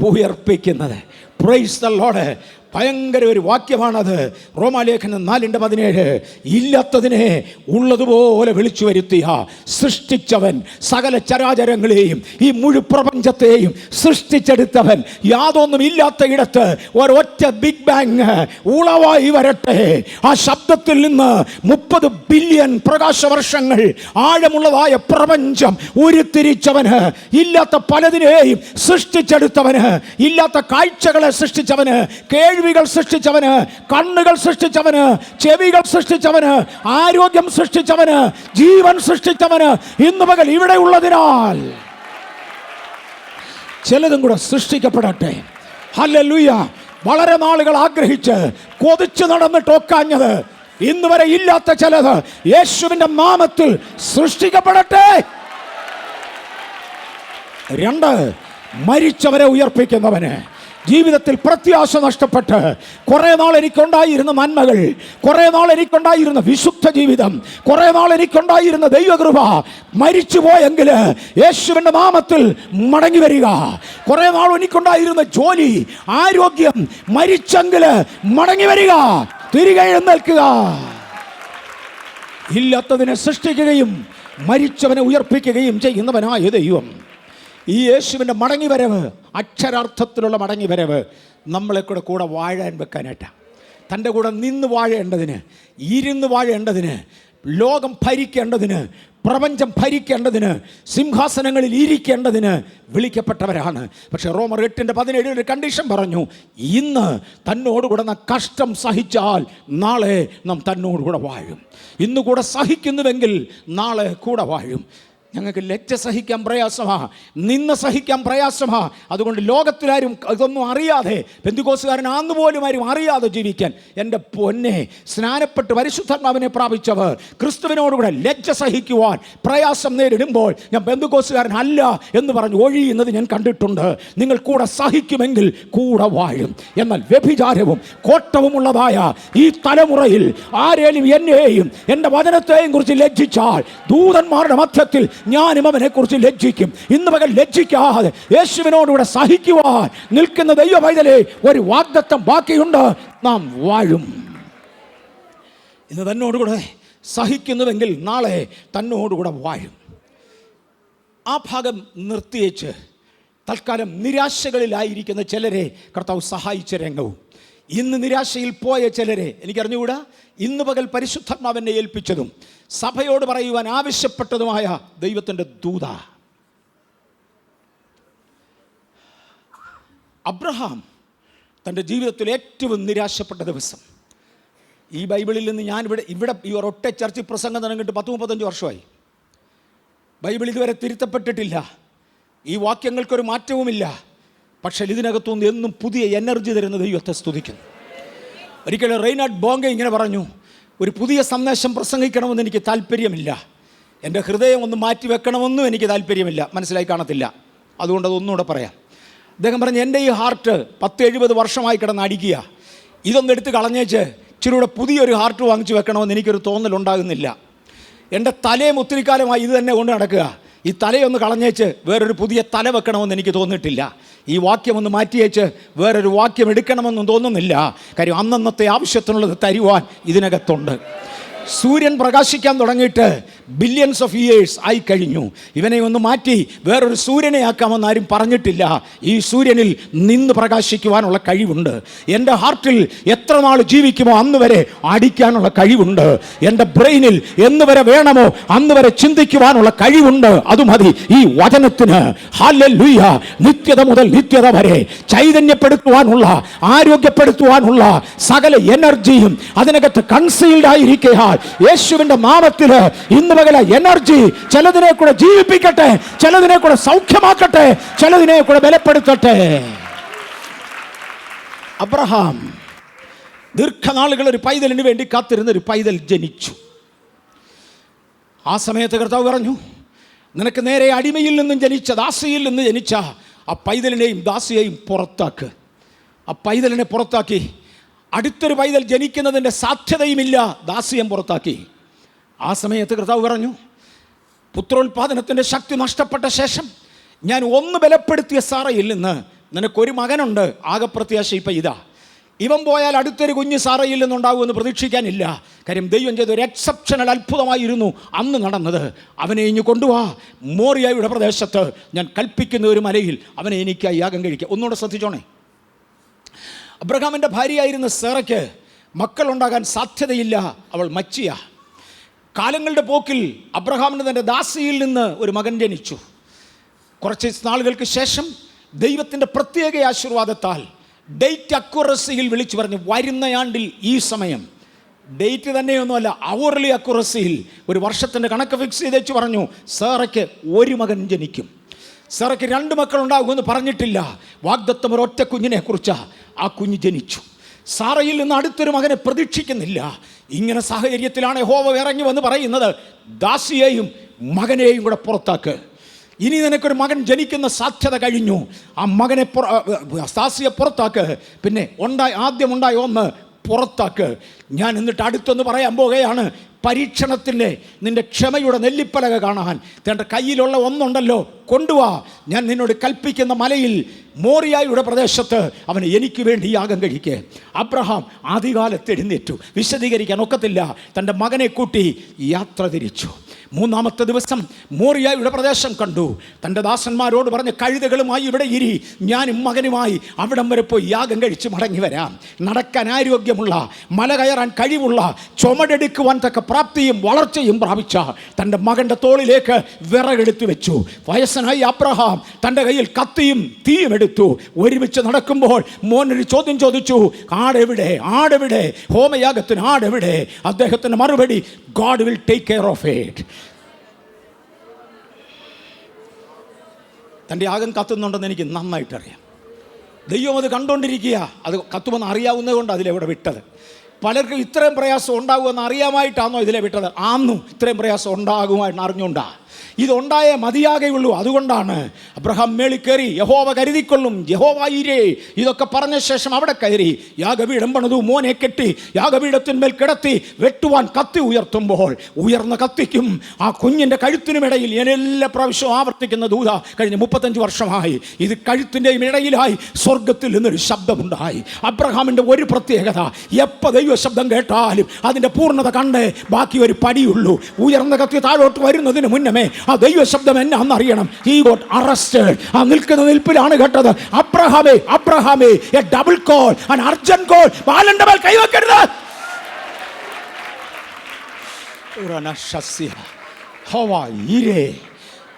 ഉയർപ്പിക്കുന്നത്. Praise the Lord. ഭയങ്കര ഒരു വാക്യമാണത്. റോമാലേഖനം 4:17 ഇല്ലാത്തതിനെ ഉള്ളതുപോലെ വിളിച്ചു വരുത്തിയ സൃഷ്ടിച്ചവൻ, സകല ചരാചരങ്ങളെയും ഈ മുഴു പ്രപഞ്ചത്തെയും സൃഷ്ടിച്ചെടുത്തവൻ, യാതൊന്നും ഇല്ലാത്ത ഇടത്ത് ഒരൊറ്റ ബിഗ് ബാങ് ഉളവായി വരട്ടെ. ആ ശബ്ദത്തിൽ നിന്ന് 30 ബില്യൺ പ്രകാശവർഷങ്ങൾ ആഴമുള്ളതായ പ്രപഞ്ചം ഉരുത്തിരിച്ചവന്, ഇല്ലാത്ത പലതിനെയും സൃഷ്ടിച്ചെടുത്തവന്, ഇല്ലാത്ത കാഴ്ചകളെ സൃഷ്ടിച്ചവന്, കേൾവികൾ സൃഷ്ടിച്ചവന്, കണ്ണുകൾ സൃഷ്ടിച്ചവന്, ചെവികൾ സൃഷ്ടിച്ചവന്, ആരോഗ്യം സൃഷ്ടിച്ചവന്, ജീവൻ സൃഷ്ടിച്ചവന് ഇന്ന് പകൽ ഇവിടെ ഉള്ളതിനാൽ ചിലതും കൂടെ സൃഷ്ടിക്കപ്പെടട്ടെ. ഹല്ലേലൂയ. വളരെ നാളുകൾ ആഗ്രഹിച്ച് കൊതിച്ചു നടന്നിട്ട് ഒക്കാഞ്ഞത്, ഇന്ന് വരെ ഇല്ലാത്ത ചിലത് യേശുവിന്റെ നാമത്തിൽ സൃഷ്ടിക്കപ്പെടട്ടെ. 2, മരിച്ചവരെ ഉയർപ്പിക്കുന്നവന്. ജീവിതത്തിൽ പ്രത്യാശ നഷ്ടപ്പെട്ട് കുറേ നാൾ എനിക്കുണ്ടായിരുന്ന നന്മകൾ, കുറേ നാൾ എനിക്കുണ്ടായിരുന്ന വിശുദ്ധ ജീവിതം, കുറേ നാൾ എനിക്കുണ്ടായിരുന്ന ദൈവകൃപ മരിച്ചു പോയെങ്കിൽ യേശുവിൻ്റെ നാമത്തിൽ മടങ്ങി വരിക. കുറേ നാൾ എനിക്കുണ്ടായിരുന്ന ജോലി, ആരോഗ്യം മരിച്ചെങ്കിൽ മടങ്ങി വരിക, തിരികെ എഴുന്നേൽക്കുക. ഇല്ലാത്തതിനെ സൃഷ്ടിക്കുകയും മരിച്ചവനെ ഉയർപ്പിക്കുകയും ചെയ്യുന്നവനായ ദൈവം. ഈ യേശുവിൻ്റെ മടങ്ങി വരവ്, അക്ഷരാർത്ഥത്തിലുള്ള മടങ്ങി വരവ് നമ്മളെ കൂടെ വാഴാൻ വെക്കാനായിട്ടാണ്. തൻ്റെ കൂടെ നിന്ന് വാഴേണ്ടതിന്, ഇരുന്ന് വാഴേണ്ടതിന്, ലോകം ഭരിക്കേണ്ടതിന്, പ്രപഞ്ചം ഭരിക്കേണ്ടതിന്, സിംഹാസനങ്ങളിൽ ഇരിക്കേണ്ടതിന് വിളിക്കപ്പെട്ടവരാണ്. പക്ഷേ റോമർ 8:17 ഒരു കണ്ടീഷൻ പറഞ്ഞു. ഇന്ന് തന്നോടുകൂടെ കഷ്ടം സഹിച്ചാൽ നാളെ നാം തന്നോടുകൂടെ വാഴും. ഇന്ന് കൂടെ സഹിക്കുന്നുവെങ്കിൽ നാളെ കൂടെ വാഴും. ഞങ്ങൾക്ക് ലജ്ജ സഹിക്കാൻ പ്രയാസമാ, നിന്ന സഹിക്കാൻ പ്രയാസമാ. അതുകൊണ്ട് ലോകത്തിലാരും ഇതൊന്നും അറിയാതെ, പെന്തിക്കോസുകാരനാന്ന് പോലും ആരും അറിയാതെ ജീവിക്കാൻ എൻ്റെ പൊന്നെ, സ്നാനപ്പെട്ട് പരിശുദ്ധാത്മാവിനെ പ്രാപിച്ചവർ ക്രിസ്തുവിനോടുകൂടെ ലജ്ജ സഹിക്കുവാൻ പ്രയാസം നേരിടുമ്പോൾ ഞാൻ പെന്തിക്കോസുകാരൻ അല്ല എന്ന് പറഞ്ഞ് ഒഴിയുന്നത് ഞാൻ കണ്ടിട്ടുണ്ട്. നിങ്ങൾ കൂടെ സഹിക്കുമെങ്കിൽ കൂടെ വാഴും. എന്നാൽ വ്യഭിചാരവും കോട്ടവുമുള്ളതായ ഈ തലമുറയിൽ ആരേലും എന്നെയും എൻ്റെ വചനത്തെയും കുറിച്ച് ലജ്ജിച്ചാൽ ദൂതന്മാരുടെ മധ്യത്തിൽ ഞാനും അവനെക്കുറിച്ച് ലജ്ജിക്കും. ഇന്ന് പകൽ ലജ്ജിക്കാതെ യേശുവിനോടുകൂടെ സഹിക്കുവാൻ നിൽക്കുന്ന ദൈവ പൈതലേ, ഒരു വാഗ്ദത്തം ബാക്കിയുണ്ട്, നാം വാഴും. ഇന്ന് തന്നോടുകൂടെ സഹിക്കുന്നുവെങ്കിൽ നാളെ തന്നോടുകൂടെ വാഴും. ആ ഭാഗം നിർത്തിയേച്ച് തൽക്കാലം നിരാശകളിലായിരിക്കുന്ന ചിലരെ കർത്താവ് സഹായിച്ച രംഗവും, ഇന്ന് നിരാശയിൽ പോയ ചിലരെ എനിക്കറിഞ്ഞുകൂടാ, ഇന്ന് പകൽ പരിശുദ്ധാത്മാവിനെ ഏൽപ്പിച്ചതും സഭയോട് പറയുവാൻ ആവശ്യപ്പെട്ടതുമായ ദൈവത്തിൻ്റെ ദൂത. അബ്രഹാം തൻ്റെ ജീവിതത്തിൽ ഏറ്റവും നിരാശപ്പെട്ട ദിവസം. ഈ ബൈബിളിൽ നിന്ന് ഞാൻ ഇവിടെ ഈ ഒരൊറ്റ ചർച്ച പ്രസംഗം തുടങ്ങിയിട്ട് 10-35 വർഷമായി. ബൈബിൾ ഇതുവരെ തിരുത്തപ്പെട്ടിട്ടില്ല, ഈ വാക്യങ്ങൾക്കൊരു മാറ്റവുമില്ല. പക്ഷേ ഇതിനകത്തുനിന്ന് എന്നും പുതിയ എനർജി തരുന്ന ദൈവത്തെ സ്തുതിക്കുന്നു. ഒരിക്കലും റെയ്നാർഡ് ബോംഗെ ഇങ്ങനെ പറഞ്ഞു, ഒരു പുതിയ സന്ദേശം പ്രസംഗിക്കണമെന്ന് എനിക്ക് താല്പര്യമില്ല, എൻ്റെ ഹൃദയം ഒന്ന് മാറ്റി വെക്കണമെന്നും എനിക്ക് താല്പര്യമില്ല. മനസ്സിലായി കാണത്തില്ല, അതുകൊണ്ട് അതൊന്നുകൂടെ പറയാം. അദ്ദേഹം പറഞ്ഞു, എൻ്റെ ഈ ഹാർട്ട് 10-70 വർഷമായി കിടന്ന് അടിക്കുക, ഇതൊന്നും എടുത്ത് കളഞ്ഞേച്ച് ഇച്ചിരൂടെ പുതിയൊരു ഹാർട്ട് വാങ്ങിച്ച് വെക്കണമെന്ന് എനിക്കൊരു തോന്നലുണ്ടാകുന്നില്ല. എൻ്റെ തലയും ഒത്തിരി കാലമായി ഇത് തന്നെ കൊണ്ട് നടക്കുക, ഈ തലയൊന്ന് കളഞ്ഞേച്ച് വേറൊരു പുതിയ തല വെക്കണമെന്ന് എനിക്ക് തോന്നിയിട്ടില്ല. ഈ വാക്യം ഒന്ന് മാറ്റിയേച്ച് വേറൊരു വാക്യം എടുക്കണമെന്നും തോന്നുന്നില്ല. കാര്യം അന്നന്നത്തെ ആവശ്യത്തിനുള്ളത് തരുവാൻ ഇതിനകത്തുണ്ട്. സൂര്യൻ പ്രകാശിക്കാൻ തുടങ്ങിയിട്ട് ബില്യൺസ് ഓഫ് ഇയേഴ്സ് ആയി കഴിഞ്ഞു. ഇവനെ ഒന്ന് മാറ്റി വേറൊരു സൂര്യനെ ആക്കാമെന്ന് ആരും പറഞ്ഞിട്ടില്ല. ഈ സൂര്യനിൽ നിന്ന് പ്രകാശിക്കുവാനുള്ള കഴിവുണ്ട്. എൻ്റെ ഹാർട്ടിൽ എത്ര നാൾ ജീവിക്കുമോ അന്ന് വരെ അടിക്കാനുള്ള കഴിവുണ്ട്. എൻ്റെ ബ്രെയിനിൽ എന്ന് വരെ വേണമോ അന്ന് വരെ ചിന്തിക്കുവാനുള്ള കഴിവുണ്ട്. അത് മതി ഈ വചനത്തിന്. ഹല്ലേലൂയ. നിത്യത മുതൽ നിത്യത വരെ ചൈതന്യപ്പെടുത്തുവാനുള്ള, ആരോഗ്യപ്പെടുത്തുവാനുള്ള സകല എനർജിയും അതിനകത്ത് കൺസീൽഡ് ആയിരിക്കുക. യേശുവിൻ്റെ നാമത്തിൽ ഇന്ന് പകല എനർജി ചിലതിനെ കൂടെ ജീവിപ്പിക്കട്ടെ, ചിലതിനെ കൂടെ സൗഖ്യമാക്കട്ടെ, ചിലതിനെ കൂടെ ബലപ്പെടുത്തട്ടെ. അബ്രഹാം ദീർഘനാളുകൾ ഒരു പൈതലിന് വേണ്ടി കാത്തിരുന്ന ഒരു പൈതൽ ജനിച്ചു. ആ സമയത്ത് കർത്താവ് പറഞ്ഞു, നിനക്ക് നേരെ അടിമയിൽ നിന്നും ജനിച്ച, ദാസിയിൽ നിന്ന് ജനിച്ച ആ പൈതലിനെയും ദാസിയെയും പുറത്താക്ക്. ആ പൈതലിനെ പുറത്താക്കി. അടുത്തൊരു പൈതൽ ജനിക്കുന്നതിൻ്റെ സാധ്യതയുമില്ല, ദാസിയം പുറത്താക്കി. ആ സമയത്ത് കർത്താവ് പറഞ്ഞു, പുത്രോത്പാദനത്തിൻ്റെ ശക്തി നഷ്ടപ്പെട്ട ശേഷം ഞാൻ ഒന്ന് ബലപ്പെടുത്തിയ സാറയിൽ നിന്ന് നിനക്കൊരു മകനുണ്ട്, ആകെ പ്രത്യാശ ഇപ്പം ഇതാ. ഇവൻ പോയാൽ അടുത്തൊരു കുഞ്ഞ് സാറയിൽ നിന്നുണ്ടാകുമെന്ന് പ്രതീക്ഷിക്കാനില്ല. കാര്യം ദൈവം ചെയ്ത ഒരു എക്സെപ്ഷണൽ അത്ഭുതമായിരുന്നു അന്ന് നടന്നത്. അവനെ ഇനി കൊണ്ടുപോവാ, മോറിയയുടെ പ്രദേശത്ത് ഞാൻ കൽപ്പിക്കുന്ന ഒരു മലയിൽ അവനെ എനിക്കായി യാഗം കഴിക്കുക. ഒന്നുകൂടെ ശ്രദ്ധിച്ചോണേ. അബ്രഹാമിൻ്റെ ഭാര്യയായിരുന്ന സാറയ്ക്ക് മക്കളുണ്ടാകാൻ സാധ്യതയില്ല, അവൾ മച്ചിയ. കാലങ്ങളുടെ പോക്കിൽ അബ്രഹാമിന് തൻ്റെ ദാസിയിൽ നിന്ന് ഒരു മകൻ ജനിച്ചു. കുറച്ച് നാളുകൾക്ക് ശേഷം ദൈവത്തിൻ്റെ പ്രത്യേക ആശീർവാദത്താൽ ഡേറ്റ് അക്യുറസിയിൽ വിളിച്ചു പറഞ്ഞു, വരുന്നയാണ്ടിൽ ഈ സമയം, ഡേറ്റ് തന്നെയൊന്നുമല്ല, അവർലി അക്യുറസിയിൽ ഒരു വർഷത്തിൻ്റെ കണക്ക് ഫിക്സ് ചെയ്ത് വെച്ച് പറഞ്ഞു, സാറയ്ക്ക് ഒരു മകൻ ജനിക്കും. സാറയ്ക്ക് 2 മക്കളുണ്ടാകുമെന്ന് പറഞ്ഞിട്ടില്ല. വാഗ്ദത്തം ഒരൊറ്റ കുഞ്ഞിനെ കുറിച്ച്. ആ കുഞ്ഞ് ജനിച്ചു. സാറയിൽ നിന്ന് അടുത്തൊരു മകനെ പ്രതീക്ഷിക്കുന്നില്ല. ഇങ്ങനെ സാഹചര്യത്തിലാണ് യഹോവ ഇറങ്ങി വന്ന് പറയുന്നത്, ദാസിയെയും മകനെയും കൂടെ പുറത്താക്ക്. ഇനി നിനക്കൊരു മകൻ ജനിക്കുന്ന സാധ്യത കഴിഞ്ഞു. ആ മകനെ ദാസിയെ പുറത്താക്ക്. പിന്നെ ആദ്യം ഉണ്ടായ ഒന്ന് പുറത്താക്ക്. ഞാൻ എന്നിട്ട് അടുത്തൊന്ന് പറയാൻ പോകുകയാണ്. പരീക്ഷണത്തിൻ്റെ നിൻ്റെ ക്ഷമയുടെ നെല്ലിപ്പലക കാണാൻ തൻ്റെ കയ്യിലുള്ള ഒന്നുണ്ടല്ലോ, കൊണ്ടുവാ. ഞാൻ നിന്നോട് കൽപ്പിക്കുന്ന മലയിൽ മോറിയായുടെ പ്രദേശത്ത് അവന് എനിക്ക് വേണ്ടി യാഗം കഴിക്കേ. അബ്രഹാം ആദ്യകാലത്ത് എഴുന്നേറ്റു. വിശദീകരിക്കാൻ ഒക്കത്തില്ല. തൻ്റെ മകനെ കൂട്ടി യാത്ര തിരിച്ചു. 3-ാമത്തെ ദിവസം മോറിയായുടെ പ്രദേശം കണ്ടു. തൻ്റെ ദാസന്മാരോട് പറഞ്ഞ്, കഴുതകളുമായി ഇവിടെ ഇരി, ഞാനും മകനുമായി അവിടം വരെ പോയി യാഗം കഴിച്ച് മടങ്ങി വരാം. നടക്കാൻ ആരോഗ്യമുള്ള, മല കയറാൻ കഴിവുള്ള, ചുമടെടുക്കുവാൻ തക്ക പ്രാപ്തിയും വളർച്ചയും പ്രാപിച്ച തൻ്റെ മകൻ്റെ തോളിലേക്ക് വിറകെടുത്ത് വെച്ചു. വയസ്സനായി അബ്രഹാം തൻ്റെ കയ്യിൽ കത്തിയും തീയും എടുത്തു. ഒരുമിച്ച് നടക്കുമ്പോൾ മോനൊരു ചോദ്യം ചോദിച്ചു, ആടെവിടെ, ആടെവിടെ, ഹോമയാഗത്തിന് ആടെവിടെ? അദ്ദേഹത്തിൻ്റെ മറുപടി, God will take care of it. തൻ്റെ യാഗം കത്തുന്നുണ്ടെന്ന് എനിക്ക് നന്നായിട്ടറിയാം. ദൈവം അത് കണ്ടുകൊണ്ടിരിക്കുക. അത് കത്തുമെന്ന് അറിയാവുന്നത് കൊണ്ട് അതിലെവിടെ വിട്ടത്. പലർക്കും ഇത്രയും പ്രയാസം ഉണ്ടാകുമെന്ന് അറിയാമായിട്ടാണോ ഇതിലെ വിട്ടത്? ആന്നും ഇത്രയും പ്രയാസം ഉണ്ടാകുമായിട്ട് അറിഞ്ഞുകൊണ്ടാ ഇതുണ്ടായേ മതിയാകെയുള്ളൂ. അതുകൊണ്ടാണ് അബ്രഹാം മേളിൽ കയറി യഹോവ കരുതിക്കൊള്ളും, യഹോവ ഈരേ ഇതൊക്കെ പറഞ്ഞ ശേഷം അവിടെ കയറി യാഗപീഠം പണിതു, മോനെ കെട്ടി യാഗപീഠത്തിന്മേൽ കിടത്തി വെട്ടുവാൻ കത്തി ഉയർത്തുമ്പോൾ ഉയർന്ന കത്തിക്കും ആ കുഞ്ഞിൻ്റെ കഴുത്തിനുമിടയിൽ ഞാൻ എല്ലാ പ്രാവശ്യവും ആവർത്തിക്കുന്ന ദൂത കഴിഞ്ഞ 35 വർഷമായി ഇത് കഴുത്തിൻ്റെയും ഇടയിലായി സ്വർഗത്തിൽ നിന്നൊരു ശബ്ദമുണ്ടായി. അബ്രഹാമിൻ്റെ ഒരു പ്രത്യേകത, എപ്പോൾ ദൈവ ശബ്ദം കേട്ടാലും അതിൻ്റെ പൂർണ്ണത കണ്ടേ ബാക്കി ഒരു പടിയുള്ളൂ. ഉയർന്ന കത്തി താഴോട്ട് വരുന്നതിന് മുന്നമേ ആ ദൈവ ശബ്ദം എന്നാണെന്നറിയണം. He got arrested. ആ നിൽക്കുന്ന നിൽപ്പിലാണ് കേട്ടത്, അബ്രഹാമേ അബ്രഹാമേ, a double call, an urgent call, ബാലന്റെ മേൽ കൈവെക്കരുത്.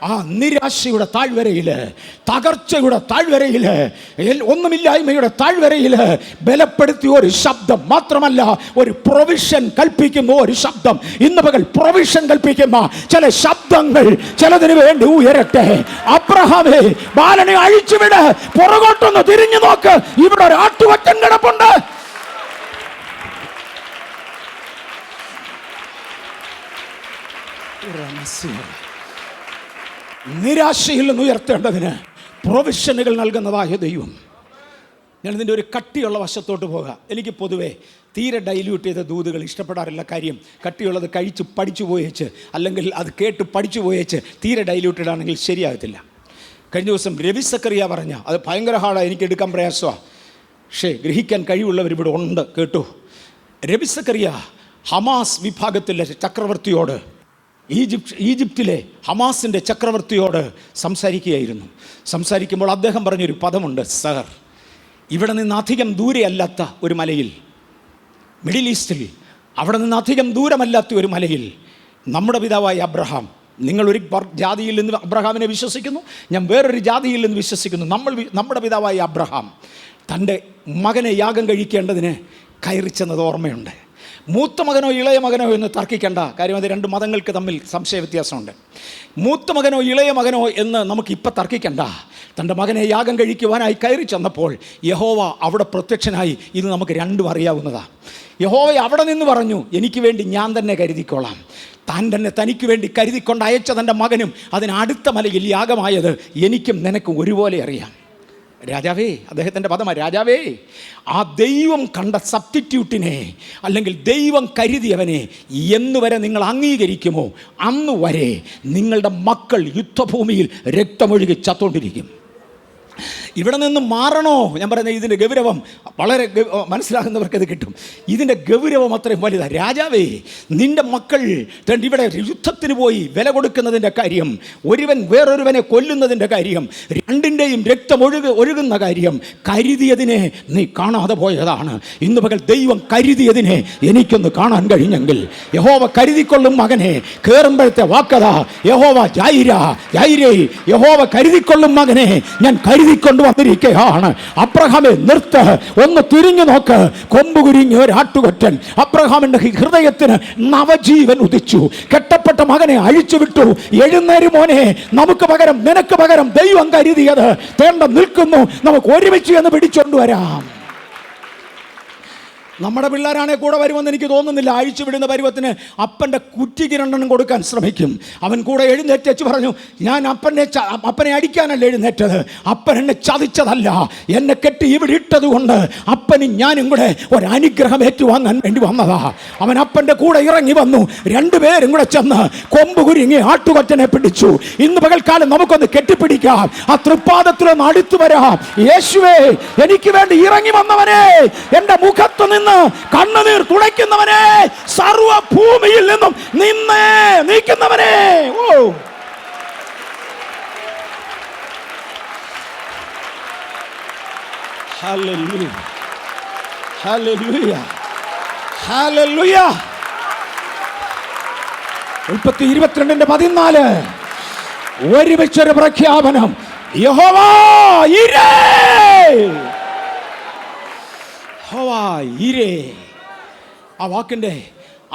ആ നിരാശയുടെ താഴ്വരയിൽ, തകർച്ചയുടെ താഴ്വരയിൽ, ഒന്നുമില്ലായ്മയുടെ താഴ്വരയിൽ ബലപ്പെടുത്തിയ ഒരു ശബ്ദം, മാത്രമല്ല ഒരു പ്രൊവിഷൻ കൽപ്പിക്കുന്ന ഒരു ശബ്ദം. ഇന്ന് പകൽ പ്രൊവിഷൻ കൽപ്പിക്കുന്ന ചില ശബ്ദങ്ങൾ ചിലതിന് വേണ്ടി ഉയരട്ടെ. അബ്രഹാമേ ബാലനെ അഴിച്ചുവിട്, പുറകോട്ടൊന്ന് തിരിഞ്ഞു നോക്ക്, ഇവിടെ ഒരു ആട്ടുകൊറ്റൻ കിടപ്പുണ്ട്. നിരാശയിൽ നിന്ന് ഉയർത്തേണ്ടതിന് പ്രൊവിഷനുകൾ നൽകുന്നതായ ദൈവം. ഞാൻ ഇതിൻ്റെ ഒരു കട്ടിയുള്ള വശത്തോട്ട് പോകാം. എനിക്ക് പൊതുവേ തീരെ ഡൈല്യൂട്ട് ചെയ്ത ദൂതുകൾ ഇഷ്ടപ്പെടാറില്ല. കാര്യം കട്ടിയുള്ളത് കഴിച്ച് പഠിച്ചു പോയേച്ച്, അല്ലെങ്കിൽ അത് കേട്ട് പഠിച്ചു പോയേച്ച് തീരെ ഡൈല്യൂട്ടഡ് ആണെങ്കിൽ ശരിയാകത്തില്ല. കഴിഞ്ഞ ദിവസം രവി സക്കറിയ പറഞ്ഞ അത് ഭയങ്കര ഹാർഡാണ്, എനിക്ക് എടുക്കാൻ പ്രയാസമാണ്, പക്ഷേ ഗ്രഹിക്കാൻ കഴിവുള്ളവർ ഇവിടെ ഉണ്ട്. കേട്ടു, രവി സക്കറിയ ഹമാസ് വിഭാഗത്തിലെ ചക്രവർത്തിയോട്, ഈജിപ്തിലെ ഹമാസിൻ്റെ ചക്രവർത്തിയോട് സംസാരിക്കുകയായിരുന്നു. സംസാരിക്കുമ്പോൾ അദ്ദേഹം പറഞ്ഞൊരു പദമുണ്ട്, സർ, ഇവിടെ നിന്ന് അധികം ദൂരെയല്ലാത്ത ഒരു മലയിൽ, മിഡിൽ ഈസ്റ്റിൽ അവിടെ നിന്ന് അധികം ദൂരമല്ലാത്ത ഒരു മലയിൽ നമ്മുടെ പിതാവായ അബ്രഹാം, നിങ്ങളൊരു ജാതിയിൽ നിന്ന് അബ്രഹാമിനെ വിശ്വസിക്കുന്നു, ഞാൻ വേറൊരു ജാതിയിൽ നിന്ന് വിശ്വസിക്കുന്നു, നമ്മുടെ പിതാവായ അബ്രഹാം തൻ്റെ മകനെ യാഗം കഴിക്കേണ്ടതിന് കയറി ചെന്നത് ഓർമ്മയുണ്ട്. മൂത്ത മകനോ ഇളയ മകനോ എന്ന് തർക്കിക്കേണ്ട കാര്യം, അത് രണ്ട് മതങ്ങൾക്ക് തമ്മിൽ സംശയ വ്യത്യാസമുണ്ട്. മൂത്ത മകനോ ഇളയ മകനോ എന്ന് നമുക്കിപ്പോൾ തർക്കിക്കേണ്ട. തൻ്റെ മകനെ യാഗം കഴിക്കുവാനായി കയറി ചെന്നപ്പോൾ യഹോവ അവിടെ പ്രത്യക്ഷനായി. ഇത് നമുക്ക് രണ്ടും അറിയാവുന്നതാണ്. യഹോവ അവിടെ നിന്ന് പറഞ്ഞു, എനിക്ക് വേണ്ടി ഞാൻ തന്നെ കരുതിക്കോളാം. താൻ തന്നെ തനിക്ക് വേണ്ടി കരുതിക്കൊണ്ട് അയച്ച തൻ്റെ മകനും അതിനടുത്ത മലയിൽ യാഗമായത് എനിക്കും നിനക്കും ഒരുപോലെ അറിയാം. രാജാവേ, അദ്ദേഹത്തിൻ്റെ പദമാണ്, രാജാവേ, ആ ദൈവം കണ്ട സബ്സ്റ്റിറ്റ്യൂട്ടിനെ, അല്ലെങ്കിൽ ദൈവം കരുതിയവനെ എന്നുവരെ നിങ്ങൾ അംഗീകരിക്കുമോ അന്ന് വരെ നിങ്ങളുടെ മക്കൾ യുദ്ധഭൂമിയിൽ രക്തമൊഴുകി ചത്തോണ്ടിരിക്കും. ഇവിടെ നിന്ന് മാറണോ? ഞാൻ പറയുന്നത് ഇതിൻ്റെ ഗൗരവം വളരെ മനസ്സിലാകുന്നവർക്ക് ഇത് കിട്ടും. ഇതിൻ്റെ ഗൗരവം അത്രയും വലുതാണ്. രാജാവേ, നിൻ്റെ മക്കൾ ഇവിടെ യുദ്ധത്തിന് പോയി വില കൊടുക്കുന്നതിൻ്റെ കാര്യം, ഒരുവൻ വേറൊരുവനെ കൊല്ലുന്നതിൻ്റെ കാര്യം, രണ്ടിൻ്റെയും രക്തം ഒഴുകുന്ന കാര്യം, കരുതിയതിനെ നീ കാണാതെ പോയതാണ്. ഇന്ന് പകൽ ദൈവം കരുതിയതിനെ എനിക്കൊന്ന് കാണാൻ കഴിഞ്ഞെങ്കിൽ, യഹോവ കരുതിക്കൊള്ളും മകനെ, കയറുമ്പോഴത്തെ വാക്കതാ, യഹോവ ജൈരേ, യഹോവ കരുതിക്കൊള്ളും മകനെ ഞാൻ കരുതിക്കൊണ്ട് വന്നിരിക്കുകയാണ്. അബ്രഹാമെ നിർത്ത്, ഒന്ന് തിരിഞ്ഞു നോക്ക്. കൊമ്പുകുരിഞ്ഞ ഒരു ആട്ടുകൊറ്റൻ. അബ്രഹാമിന്റെ ഹൃദയത്തിന് നവജീവൻ ഉദിച്ചു. കെട്ടപ്പെട്ട മകനെ അഴിച്ചുവിട്ടു. എഴുന്നേര് മോനെ, നമുക്ക് പകരം നിനക്ക് പകരം ദൈവം കരുതിയത് തേണ്ട നിൽക്കുന്നു, നമുക്ക് ഒരുമിച്ച് എന്ന് പിടിച്ചോണ്ടുവരാം. നമ്മുടെ പിള്ളേരാണെ കൂടെ വരുമെന്ന് എനിക്ക് തോന്നുന്നില്ല. അഴിച്ചുവിടുന്ന പരുവത്തിന് അപ്പൻ്റെ കുറ്റിക്ക് രണ്ടെണ്ണം കൊടുക്കാൻ ശ്രമിക്കും. അവൻ കൂടെ എഴുന്നേറ്റു പറഞ്ഞു, ഞാൻ അപ്പനെ അടിക്കാനല്ല എഴുന്നേറ്റത്, അപ്പൻ എന്നെ ചതിച്ചതല്ല, എന്നെ കെട്ടി ഇവിടെ ഇട്ടത് കൊണ്ട് അപ്പനും ഞാനും കൂടെ ഒരനുഗ്രഹം ഏറ്റുവാങ്ങാൻ വേണ്ടി വന്നതാ. അവൻ അപ്പൻ്റെ കൂടെ ഇറങ്ങി വന്നു. രണ്ടുപേരും കൂടെ ചെന്ന് കൊമ്പ് കുരുങ്ങി ആട്ടുകൊറ്റനെ പിടിച്ചു. ഇന്ന് പകൽക്കാലം നമുക്കൊന്ന് കെട്ടിപ്പിടിക്കാം, ആ തൃപ്പാദത്തിലൊന്ന് അടുത്തു വരാം. യേശുവേ, എനിക്ക് വേണ്ടി ഇറങ്ങി വന്നവനെ, എൻ്റെ മുഖത്ത് നിന്ന് കണ്ണുനീർ തുടയ്ക്കുന്നവനെ, സർവഭൂമിയിൽ നിന്നും നിന്നെ നീക്കുന്നവനെ. ഓ, ഹല്ലേലൂയ, ഹല്ലേലൂയ, ഹല്ലേലൂയ. ഉൽപ്പത്തി 22:14 ഒരുമിച്ചൊരു പ്രഖ്യാപനം, യഹോവ ഈരേ, ആ വാക്കിൻ്റെ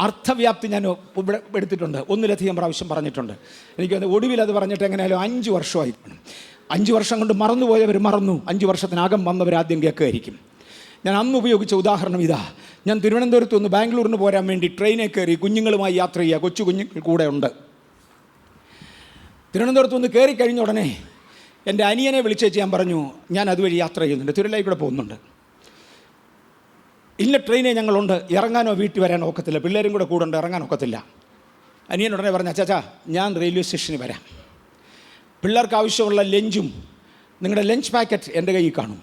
അർത്ഥവ്യാപ്തി ഞാൻ ഇവിടെ എടുത്തിട്ടുണ്ട്, ഒന്നിലധികം പ്രാവശ്യം പറഞ്ഞിട്ടുണ്ട്. എനിക്ക് ഒടുവിൽ അത് പറഞ്ഞിട്ട് എങ്ങനെയാലും 5 വർഷമായി. 5 വർഷം കൊണ്ട് മറന്നുപോയവർ മറന്നു, 5 വർഷത്തിനകം വന്നവർ ആദ്യം കേൾക്കുമായിരിക്കും. ഞാൻ അന്ന് ഉപയോഗിച്ച ഉദാഹരണം ഇതാ. ഞാൻ തിരുവനന്തപുരത്ത് നിന്ന് ബാംഗ്ലൂരിന് പോരാൻ വേണ്ടി ട്രെയിനിൽ കയറി കുഞ്ഞുങ്ങളുമായി യാത്ര ചെയ്യുക. കൊച്ചു കുഞ്ഞുങ്ങൾ കൂടെ ഉണ്ട്. തിരുവനന്തപുരത്ത് നിന്ന് കയറി കഴിഞ്ഞ ഉടനെ എൻ്റെ അനിയനെ വിളിച്ചേച്ച് ഞാൻ പറഞ്ഞു, ഞാൻ അതുവഴി യാത്ര ചെയ്യുന്നുണ്ട്, തിരുവല്ലയിൽ കൂടെ പോകുന്നുണ്ട്, ഇന്ന ട്രെയിനേ ഞങ്ങളുണ്ട്, ഇറങ്ങാനോ വീട്ടിൽ വരാനോ ഒക്കത്തില്ല, പിള്ളേരും കൂടെ ഉണ്ട്, ഇറങ്ങാൻ ഒക്കത്തില്ല. അനിയൻ ഉടനെ പറഞ്ഞു, അച്ചാച്ചാ ഞാൻ റെയിൽവേ സ്റ്റേഷനിൽ വരാം, പിള്ളേർക്ക് ആവശ്യമുള്ള ലഞ്ചും നിങ്ങളുടെ ലഞ്ച് പാക്കറ്റ് എൻ്റെ കയ്യിൽ കാണും,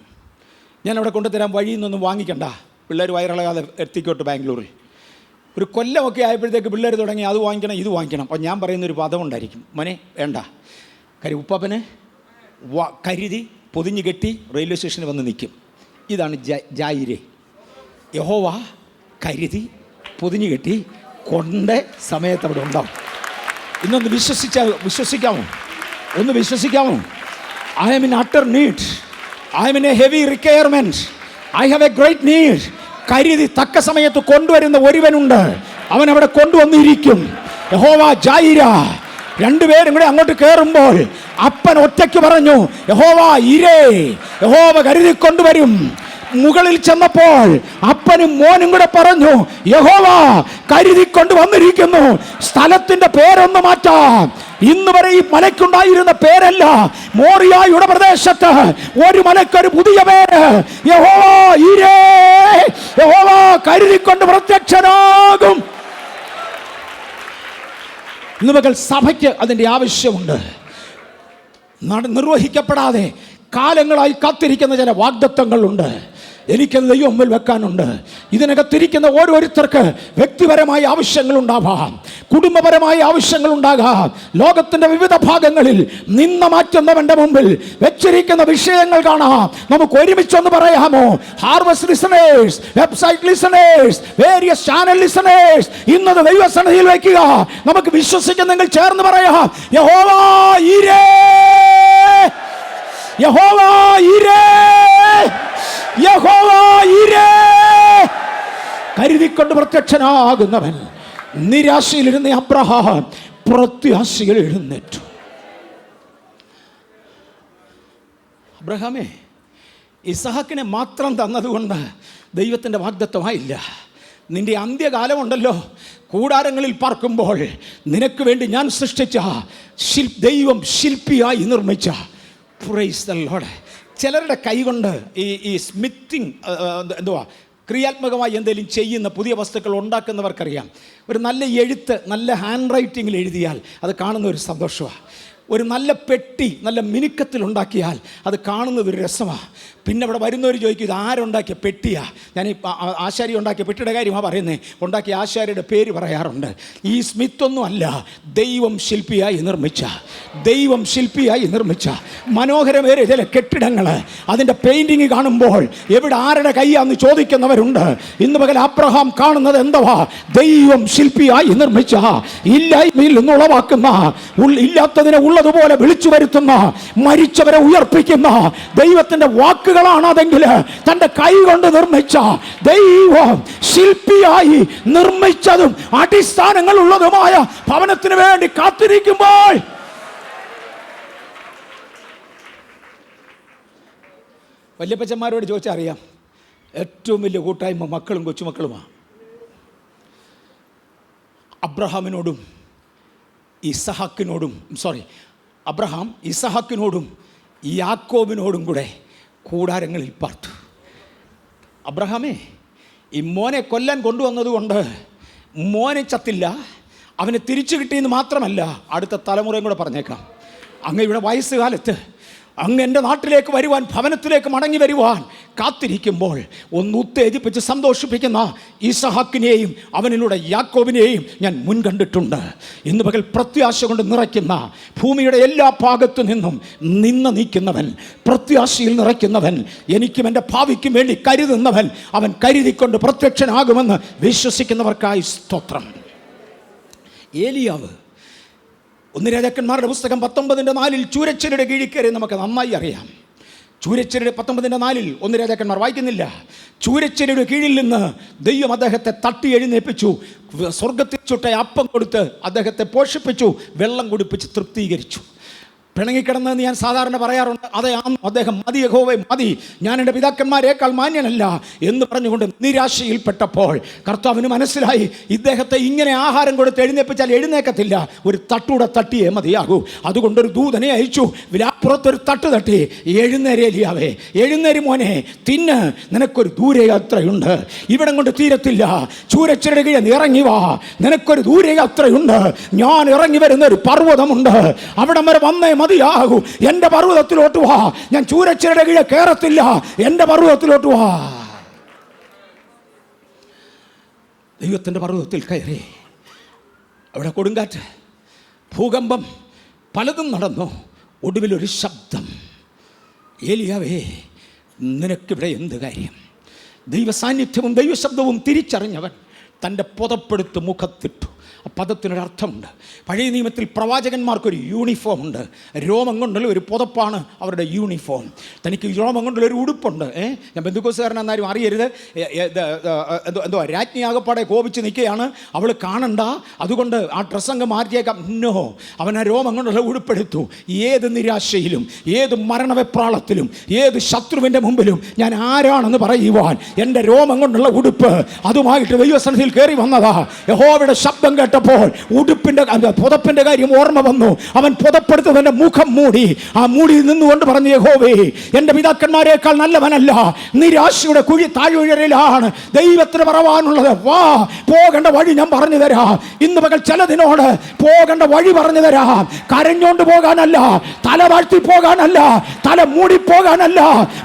ഞാൻ അവിടെ കൊണ്ടുതരാം, വഴിയിൽ നിന്നൊന്നും വാങ്ങിക്കണ്ട, പിള്ളേർ വയറിളകാതെ എത്തിക്കോട്ട് ബാംഗ്ലൂരിൽ. ഒരു കൊല്ലമൊക്കെ ആയപ്പോഴത്തേക്ക് പിള്ളേർ തുടങ്ങി അത് വാങ്ങിക്കണം ഇത് വാങ്ങിക്കണം. അപ്പോൾ ഞാൻ പറയുന്നൊരു പദമുണ്ടായിരിക്കും, മോനെ വേണ്ട, ഉപ്പാപ്പനെ കരുതി പൊതിഞ്ഞ് കെട്ടി റെയിൽവേ സ്റ്റേഷനിൽ വന്ന് നിൽക്കും. ഇതാണ് ജായിരെ. യഹോവ കരുതി പൊതിഞ്ഞ് കെട്ടി കൊണ്ട് സമയത്ത് അവിടെ ഉണ്ടാവും. ഇന്നൊന്ന് വിശ്വസിക്കാമോ? ഒന്ന് വിശ്വസിക്കാമോ? I am in utter need, I am in a heavy requirement, I have a great need. കരുതി തക്ക സമയത്ത് കൊണ്ടുവരുന്ന ഒരുവനുണ്ട്, അവൻ അവിടെ കൊണ്ടുവന്നിരിക്കും. യഹോവ ജായിര. രണ്ടുപേരും കൂടെ അങ്ങോട്ട് കയറുമ്പോൾ അപ്പൻ ഒറ്റയ്ക്ക് പറഞ്ഞു, യഹോവ ഇരേ, യഹോവ കരുതി കൊണ്ടുവരും. മുകളിൽ ചെന്നപ്പോൾ അപ്പനും മോനും കൂടെ പറഞ്ഞു, യഹോവ കരുതിക്കൊണ്ട് വന്നിരിക്കുന്നു. സ്ഥലത്തിന്റെ പേരൊന്ന് മാറ്റാം. ഇന്ന് വരെ ഈ മലയ്ക്കുണ്ടായിരുന്ന പേരല്ല, മോറിയായുടെ പ്രദേശത്ത് ഒരു മലക്കൊരു പുതിയ പേര്, യഹോവ ഇരേ, യഹോവ കരുതിക്കൊണ്ട് പ്രത്യക്ഷനാകും. ഇന്ന് മകൾ സഭയ്ക്ക് അതിൻ്റെ ആവശ്യമുണ്ട്. നിർവഹിക്കപ്പെടാതെ കാലങ്ങളായി കാത്തിരിക്കുന്ന ചില വാഗ്ദത്തങ്ങളുണ്ട്. എനിക്കത് ദൈവം മുമ്പിൽ വെക്കാനുണ്ട്. ഇതിനകത്തിരിക്കുന്ന ഓരോരുത്തർക്ക് വ്യക്തിപരമായ ആവശ്യങ്ങളുണ്ടാവാം, കുടുംബപരമായ ആവശ്യങ്ങളുണ്ടാകാം. ലോകത്തിൻ്റെ വിവിധ ഭാഗങ്ങളിൽ നിന്ന് മാറ്റുന്നവൻ്റെ മുമ്പിൽ വെച്ചിരിക്കുന്ന വിഷയങ്ങൾ കാണാം. നമുക്ക് ഒരുമിച്ചൊന്ന് പറയാമോ? Harvest listeners, website listeners, various channel listeners, ഇന്നത് ദൈവസന്നിധിയിൽ വയ്ക്കുക. നമുക്ക് വിശ്വസിക്കുന്നെങ്കിൽ ചേർന്ന് പറയാം, യഹോവ ഈരേ, യഹോവ ഈരേ, യഹോവ ഈരേ. കരുതിക്കൊണ്ട് പ്രത്യക്ഷനാകുന്നവൻ. നിരാശയിലിരുന്ന അബ്രഹാം പ്രത്യാശയിൽ എഴുന്നേറ്റു. അബ്രഹാമേ, ഇസഹാക്കിനെ മാത്രം തന്നതുകൊണ്ട് ദൈവത്തിൻ്റെ വാഗ്ദത്തമായില്ല. നിന്റെ അന്ത്യകാലമുണ്ടല്ലോ, കൂടാരങ്ങളിൽ പാർക്കുമ്പോൾ നിനക്ക് വേണ്ടി ഞാൻ സൃഷ്ടിച്ച ദൈവം ശില്പിയായി നിർമ്മിച്ച, പ്രൈസ് ദി ലോർഡ്. ചിലരുടെ കൈകൊണ്ട് ഈ സ്മിത്തിങ് എന്തുവാ ക്രിയാത്മകമായി എന്തെങ്കിലും ചെയ്യുന്ന പുതിയ വസ്തുക്കൾ ഉണ്ടാക്കുന്നവർക്കറിയാം. ഒരു നല്ല എഴുത്ത് നല്ല ഹാൻഡ് റൈറ്റിങ്ങിൽ എഴുതിയാൽ അത് കാണുന്ന ഒരു സന്തോഷമാണ്. ഒരു നല്ല പെട്ടി നല്ല മിനുക്കത്തിൽ ഉണ്ടാക്കിയാൽ അത് കാണുന്നത് ഒരു രസമാണ്. പിന്നെ അവിടെ വരുന്നവർ ചോദിക്കും, ഇത് ആരുണ്ടാക്കിയ പെട്ടിയാണ്? ഞാൻ ഈ ആശാരി ഉണ്ടാക്കിയ പെട്ടിയുടെ കാര്യമാണ് പറയുന്നത്. ഉണ്ടാക്കിയ ആശാരിയുടെ പേര് പറയാറുണ്ട്. ഈ സ്മിത്തൊന്നും അല്ല, ദൈവം ശില്പിയായി നിർമ്മിച്ച, ദൈവം ശില്പിയായി നിർമ്മിച്ച മനോഹരമേറിയ ചില കെട്ടിടങ്ങൾ, അതിൻ്റെ പെയിൻറ്റിങ് കാണുമ്പോൾ എവിടെ ആരുടെ കൈയാന്ന് ചോദിക്കുന്നവരുണ്ട്. ഇന്ന് പകൽ അബ്രഹാം കാണുന്നത് എന്തുവാ? ദൈവം ശില്പിയായി നിർമ്മിച്ച, ഇല്ലായ്മയിൽ നിന്ന് ഉളവാക്കുന്ന, ഇല്ലാത്തതിനെ ഉള്ളതുപോലെ വിളിച്ചു വരുത്തുന്ന, മരിച്ചവരെ ഉയർപ്പിക്കുന്ന ദൈവത്തിൻ്റെ വാക്കുകളാണ് അതെങ്കിൽ തൻ്റെ കൈ കൊണ്ട് നിർമ്മിച്ച ദൈവം ശില്പിയായി നിർമ്മിച്ചതും അടിസ്ഥാനങ്ങൾ ഉള്ളതുമായ ഭവനത്തിന് വേണ്ടി കാത്തിരിക്കുമ്പോൾ വല്യപ്പച്ചന്മാരോട് ചോദിച്ചാൽ അറിയാം, ഏറ്റവും വലിയ കൂട്ടായ്മ മക്കളും കൊച്ചുമക്കളുമാണ്. അബ്രഹാമിനോടും അബ്രഹാം ഇസഹാക്കിനോടും യാക്കോബിനോടും കൂടെ കൂടാരങ്ങളിൽ പാർത്തു. അബ്രഹാമേ, ഈ മോനെ കൊല്ലാൻ കൊണ്ടുവന്നതുകൊണ്ട് മോനെ ചത്തില്ല, അവനെ തിരിച്ചു കിട്ടിയെന്ന് മാത്രമല്ല, അടുത്ത തലമുറയും കൂടെ പറഞ്ഞേക്കാം. അങ്ങയുടെ വയസ്സുകാലത്ത് അങ്ങ് എൻ്റെ നാട്ടിലേക്ക് വരുവാൻ, ഭവനത്തിലേക്ക് മടങ്ങി വരുവാൻ കാത്തിരിക്കുമ്പോൾ ഒന്ന് ഉത്തേജിപ്പിച്ച് സന്തോഷിപ്പിക്കുന്ന ഇസഹാക്കിനെയും അവനിലൂടെ യാക്കോബിനെയും ഞാൻ മുൻകണ്ടിട്ടുണ്ട്. ഇന്ന് പകൽ പ്രത്യാശ കൊണ്ട് നിറയ്ക്കുന്ന, ഭൂമിയുടെ എല്ലാ ഭാഗത്തു നിന്നും നീക്കുന്നവൻ, പ്രത്യാശയിൽ നിറയ്ക്കുന്നവൻ, എനിക്കും എൻ്റെ ഭാവിക്കും വേണ്ടി കരുതുന്നവൻ, അവൻ കരുതിക്കൊണ്ട് പ്രത്യക്ഷനാകുമെന്ന് വിശ്വസിക്കുന്നവർക്കായി സ്തോത്രം. ഏലിയാവ് 1 രാജാക്കന്മാരുടെ പുസ്തകം 19:4 ചൂരച്ചെടിയുടെ കീഴിൽ കയറി നമുക്ക് നന്നായി അറിയാം. ചൂരച്ചെടിയുടെ 19:4 1 രാജാക്കന്മാർ വായിക്കുന്നില്ല. ചൂരച്ചെടിയുടെ കീഴിൽ നിന്ന് ദൈവം അദ്ദേഹത്തെ തട്ടി എഴുന്നേൽപ്പിച്ചു, സ്വർഗത്തിൽ ചുട്ട അപ്പം കൊടുത്ത് അദ്ദേഹത്തെ പോഷിപ്പിച്ചു, വെള്ളം കുടിപ്പിച്ച് തൃപ്തീകരിച്ചു. പിണങ്ങിക്കിടന്നതെന്ന് ഞാൻ സാധാരണ പറയാറുണ്ട്. അതെ, അദ്ദേഹം മതി, യഹോവേ മതി, ഞാൻ എൻ്റെ പിതാക്കന്മാരേക്കാൾ മാന്യനല്ല എന്ന് പറഞ്ഞുകൊണ്ട് നിരാശയിൽപ്പെട്ടപ്പോൾ കർത്താവിന് മനസ്സിലായി, ഇദ്ദേഹത്തെ ഇങ്ങനെ ആഹാരം കൊടുത്ത് എഴുന്നേൽപ്പിച്ചാൽ എഴുന്നേക്കത്തില്ല, ഒരു തട്ടൂടെ തട്ടിയേ മതിയാകൂ. അതുകൊണ്ടൊരു ദൂതനെ അയച്ചു. വിലാപ്പുറത്തൊരു തട്ട് തട്ടി, എഴുന്നേരെ എലിയാവേ, എഴുന്നേരി മോനെ, തിന്ന്, നിനക്കൊരു ദൂരയാത്രയുണ്ട്, ഇവിടം കൊണ്ട് തീരത്തില്ല, ചൂരച്ചിരയുടെ കീഴിൽ ഇറങ്ങി വാ, നിനക്കൊരു ദൂരയാത്രയുണ്ട്, ഞാൻ ഇറങ്ങി വരുന്ന ഒരു പർവ്വതമുണ്ട്, അവിടം വരെ വന്നേ മതിയാകൂ, എൻ്റെ പർവ്വതത്തിലോട്ട് വാ, ഞാൻ ചൂരച്ചിരയുടെ കീഴിൽ കയറത്തില്ല, എൻ്റെ പർവ്വതത്തിലോട്ട് വാ. ദൈവത്തിൻ്റെ പർവ്വതത്തിൽ കയറി. അവിടെ കൊടുങ്കാറ്റ്, ഭൂകമ്പം, പലതും നടന്നു. ഒടുവിലൊരു ശബ്ദം, ഏലിയാവേ നിനക്കിവിടെ എന്ത് കാര്യം? ദൈവ സാന്നിധ്യവും ദൈവശബ്ദവും തിരിച്ചറിഞ്ഞവൻ തൻ്റെ പുതപ്പെടുത്ത് മുഖത്തിട്ടു. ആ പദത്തിനൊരർത്ഥമുണ്ട്. പഴയ നിയമത്തിൽ പ്രവാചകന്മാർക്കൊരു യൂണിഫോം ഉണ്ട്. രോമം കൊണ്ടുള്ള ഒരു പുതപ്പാണ് അവരുടെ യൂണിഫോം. തനിക്ക് രോമം കൊണ്ടുള്ള ഒരു ഉടുപ്പുണ്ട്. ഞാൻ ബന്ധുക്കോസുകാരനെന്നാരും അറിയരുത്. എന്തോ രാജ്ഞിയാകപ്പാടെ കോപിച്ച് നിൽക്കുകയാണ്, അവൾ കാണണ്ട, അതുകൊണ്ട് ആ ഡ്രസ്സങ്ങ് മാറ്റിയേക്കാം. നോ, അവൻ ആ രോമം കൊണ്ടുള്ള ഉടുപ്പെടുത്തു. ഏത് നിരാശയിലും, ഏത് മരണവെപ്രാളത്തിലും, ഏത് ശത്രുവിൻ്റെ മുമ്പിലും ഞാൻ ആരാണെന്ന് പറയുവാൻ എൻ്റെ രോമം കൊണ്ടുള്ള ഉടുപ്പ് അതുമായിട്ട് ദൈവസന്നിധിയിൽ കയറി വന്നതാ. യഹോവയുടെ ശബ്ദം കേട്ടപ്പോൾ ഉടുപ്പിൻ്റെ പുതപ്പിൻ്റെ കാര്യം ഓർമ്മ വന്നു. അവൻ പുതപ്പെടുത്തവൻ്റെ മുഖം മൂടി. ആ മൂടിയിൽ നിന്നുകൊണ്ട് പറഞ്ഞു, യഹോവേ എൻ്റെ പിതാക്കന്മാരേക്കാൾ നല്ലവനല്ല, നിരാശയുടെ കുഴി താഴ്വരയിലാണ് ദൈവത്തിന് പറവാനുള്ളത്. വാ, പോകേണ്ട വഴി ഞാൻ പറഞ്ഞു തരാം. ഇന്ന് പകൽ ചിലതിനോട് പോകേണ്ട വഴി പറഞ്ഞു തരാം. കരഞ്ഞോണ്ട് പോകാനല്ല, തല വാഴ്ത്തി പോകാനല്ല, തല മൂടി പോകാനല്ല,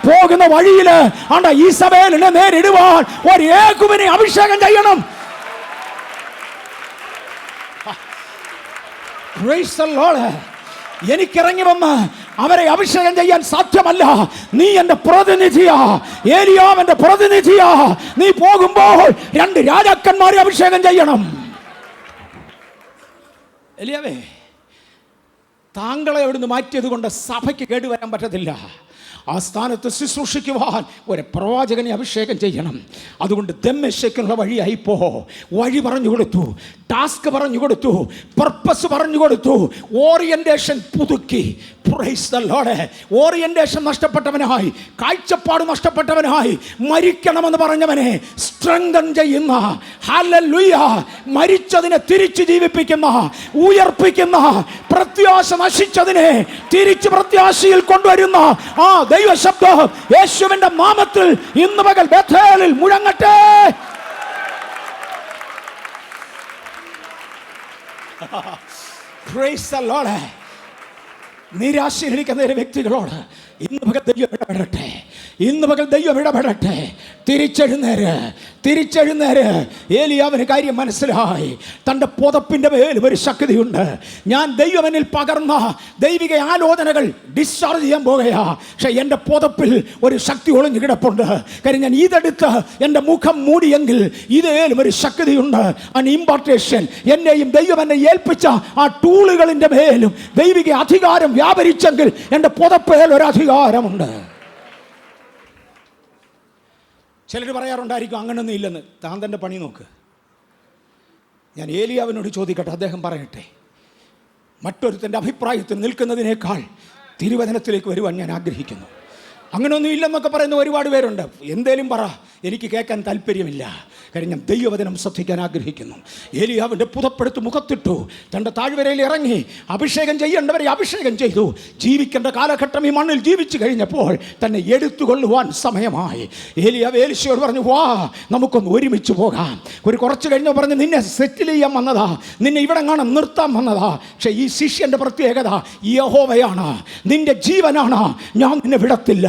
പോകുന്ന വഴിയിൽ ഈസബേലിനെ നേരിടുവാൻ ഒരു യേഹൂവിനെ അഭിഷേകം ചെയ്യണം. Praise the Lord. എനിക്കിറങ്ങി വന്ന് അവരെ അഭിഷേകം ചെയ്യാൻ സാധ്യമല്ല. നീ എൻ്റെ പ്രതിനിധിയാ, ഏലിയാവിൻ്റെ പ്രതിനിധിയാ. നീ പോകുമ്പോൾ 2 രാജാക്കന്മാരെ അഭിഷേകം ചെയ്യണം. ഏലിയാവേ, താങ്കളെ അവിടുന്ന് മാറ്റിയത് കൊണ്ട് സഭയ്ക്ക് കേടുവരാൻ പറ്റത്തില്ല. ആ സ്ഥാനത്ത് ശുശ്രൂഷിക്കുവാൻ ഒരു പ്രവാചകനെ അഭിഷേകം ചെയ്യണം. അതുകൊണ്ട് ദമ്മേശേക്കുള്ള വഴിയായിപ്പോ വഴി പറഞ്ഞു കൊടുത്തു, ടാസ്ക് പറഞ്ഞു കൊടുത്തു, പർപ്പസ് പറഞ്ഞു കൊടുത്തു, ഓറിയന്റേഷൻ പുതുക്കി. Praise the Lord. ഓറിയന്റേഷൻ നഷ്ടപ്പെട്ടവനായി, കാഴ്ചപ്പാട് നഷ്ടപ്പെട്ടവനായി, മരിക്കണമെന്ന് പറഞ്ഞവനെ സ്ട്രെങ്തൻ ചെയ്യുന്ന, ഹല്ലേലൂയ, മരിച്ചതിനെ തിരിച്ചു ജീവിപ്പിക്കുന്ന, ഉയർപ്പിക്കുന്ന, പ്രത്യാശ നശിച്ചതിനെ തിരിച്ച് പ്രത്യാശയിൽ കൊണ്ടുവരുന്ന ആ ദൈവശബ്ദം യേശുവിന്റെ നാമത്തിൽ ഇന്ന് പകൽ ബേഥേലിൽ മുഴങ്ങട്ടെ. Praise the Lord. നിരാശയിലിരിക്കുന്ന വ്യക്തികളോട് ഇന്ന് പകൽ ദൈവം ഇടപെടട്ടെ, ഇന്ന് പകൽ ദൈവം ഇടപെടട്ടെ. തിരിച്ചെഴുന്നേര്. ഏലിയാവിന് കാര്യം മനസ്സിലായി. തൻ്റെ പുതപ്പിൻ്റെ മേലും ഒരു ശക്തിയുണ്ട്. ഞാൻ ദൈവമെന്നിൽ പകർന്ന ദൈവിക ആലോചനകൾ ഡിസ്ചാർജ് ചെയ്യാൻ പോകുകയാ. പക്ഷെ എൻ്റെ പുതപ്പിൽ ഒരു ശക്തി ഒളിഞ്ഞു കിടപ്പുണ്ട്. കാര്യം ഞാൻ ഇതെടുത്ത് എൻ്റെ മുഖം മൂടിയെങ്കിൽ ഇതേലും ഒരു ശക്തിയുണ്ട്. ആ ഇമ്പാർട്ടേഷൻ എന്നെയും ദൈവം എന്നെ ഏൽപ്പിച്ച ആ ടൂളുകളിൻ്റെ മേലും ദൈവിക അധികാരം വ്യാപരിച്ചെങ്കിൽ എൻ്റെ പുതപ്പേൽ ഒരു അധികാരമുണ്ട്. ചിലർ പറയാറുണ്ടായിരിക്കും അങ്ങനൊന്നും ഇല്ലെന്ന്. താൻ തൻ്റെ പണി നോക്ക്. ഞാൻ ഏലിയാവിനോട് ചോദിക്കട്ടെ, അദ്ദേഹം പറയട്ടെ. മറ്റൊരുത്തൻ്റെ അഭിപ്രായത്തിൽ നിൽക്കുന്നതിനേക്കാൾ തിരുവചനത്തിലേക്ക് വരുവാൻ ഞാൻ ആഗ്രഹിക്കുന്നു. അങ്ങനെയൊന്നും ഇല്ലെന്നൊക്കെ പറയുന്ന ഒരുപാട് പേരുണ്ട്. എന്തേലും പറ, എനിക്ക് കേൾക്കാൻ താല്പര്യമില്ല. കാര്യം ഞാൻ ദൈവവചനം ശ്രദ്ധിക്കാൻ ആഗ്രഹിക്കുന്നു. ഏലിയാവിൻ്റെ പുതപ്പെടുത്ത് മുഖത്തിട്ടു, തൻ്റെ താഴ്വരയിൽ ഇറങ്ങി അഭിഷേകം ചെയ്യേണ്ടവരെ അഭിഷേകം ചെയ്തു. ജീവിക്കേണ്ട കാലഘട്ടം ഈ മണ്ണിൽ ജീവിച്ചു കഴിഞ്ഞപ്പോൾ തന്നെ എടുത്തുകൊള്ളുവാൻ സമയമായി. ഏലിയാവ് എലീശയോട് പറഞ്ഞു, വാ നമുക്കൊന്ന് ഒരുമിച്ച് പോകാം. കുറച്ച് കഴിഞ്ഞ് പറഞ്ഞു, നിന്നെ സെറ്റിൽ ചെയ്യാൻ വന്നതാ, നിന്നെ ഇവിടെ കാണാൻ നിർത്താൻ വന്നതാ. പക്ഷേ ഈ ശിഷ്യൻ്റെ പ്രത്യേകത യഹോവയാണ്, നിന്റെ ജീവനാണ്, ഞാൻ നിന്നെ വിടത്തില്ല.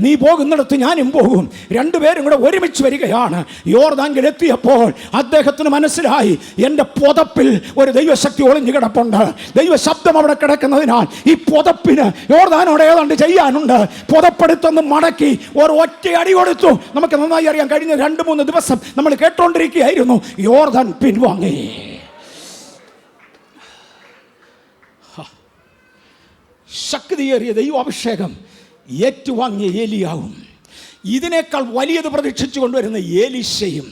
നീ പോകുന്നിടത്ത് ഞാനും പോകും. രണ്ടുപേരും കൂടെ ഒരുമിച്ച് വരികയാണ്. യോർദാനിൽ എത്തിയപ്പോൾ അദ്ദേഹത്തിന് മനസ്സിലായി, എൻ്റെ പുതപ്പിൽ ഒരു ദൈവശക്തി ഒളിഞ്ഞു കിടപ്പുണ്ട്. ദൈവശബ്ദം അവിടെ കിടക്കുന്നതിനാൽ ഈ പുതപ്പിന് യോർദാനോട് ഏതാണ്ട് ചെയ്യാനുണ്ട്. പുതപ്പെടുത്തൊന്ന് മടക്കി ഒരു ഒറ്റ അടി കൊടുത്തു. നമുക്ക് നന്നായി അറിയാം, കഴിഞ്ഞ 2-3 ദിവസം നമ്മൾ കേട്ടോണ്ടിരിക്കുകയായിരുന്നു, യോർദാൻ പിൻവാങ്ങി. ശക്തിയേറിയ ദൈവാഭിഷേകം ഏറ്റുവാങ്ങിയ ഏലിയാവും ഇതിനേക്കാൾ വലിയത് പ്രതീക്ഷിച്ചു കൊണ്ടുവരുന്ന ഏലീശയും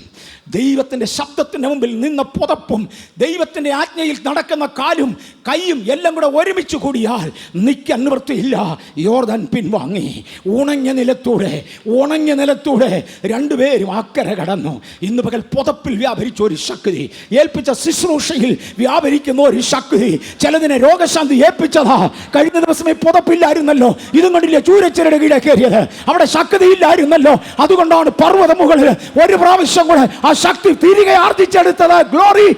ദൈവത്തിൻ്റെ ശബ്ദത്തിൻ്റെ മുമ്പിൽ നിന്ന പുതപ്പും ദൈവത്തിൻ്റെ ആജ്ഞയിൽ നടക്കുന്ന കാലും കൈയും എല്ലാം കൂടെ ഒരുമിച്ച് കൂടിയാൽ നിൽക്കാൻ നിവൃത്തിയില്ല. യോർദാൻ പിൻവാങ്ങി ഉണങ്ങിയ നിലത്തൂടെ രണ്ടുപേരും അക്കരെ കടന്നു. ഇന്ന് പകൽ പുതപ്പിൽ വ്യാപരിച്ച ഒരു ശക്തി, ഏൽപ്പിച്ച ശുശ്രൂഷയിൽ വ്യാപരിക്കുന്ന ഒരു ശക്തി, ചിലതിനെ രോഗശാന്തി ഏൽപ്പിച്ചതാ. കഴിഞ്ഞ ദിവസം ഈ പുതപ്പില്ലായിരുന്നല്ലോ, ഇതും കണ്ടില്ലേ ചൂരച്ചിരയുടെ കീഴെ കയറിയത്, അവിടെ ശക്തിയില്ലായിരുന്നല്ലോ. അതുകൊണ്ടാണ് പർവ്വത മുകളിൽ ഒരു പ്രാവശ്യം കൂടെ ആ ശക്തി തിരികെ ആർജിച്ചെടുത്തത്. ഗ്ലോറി.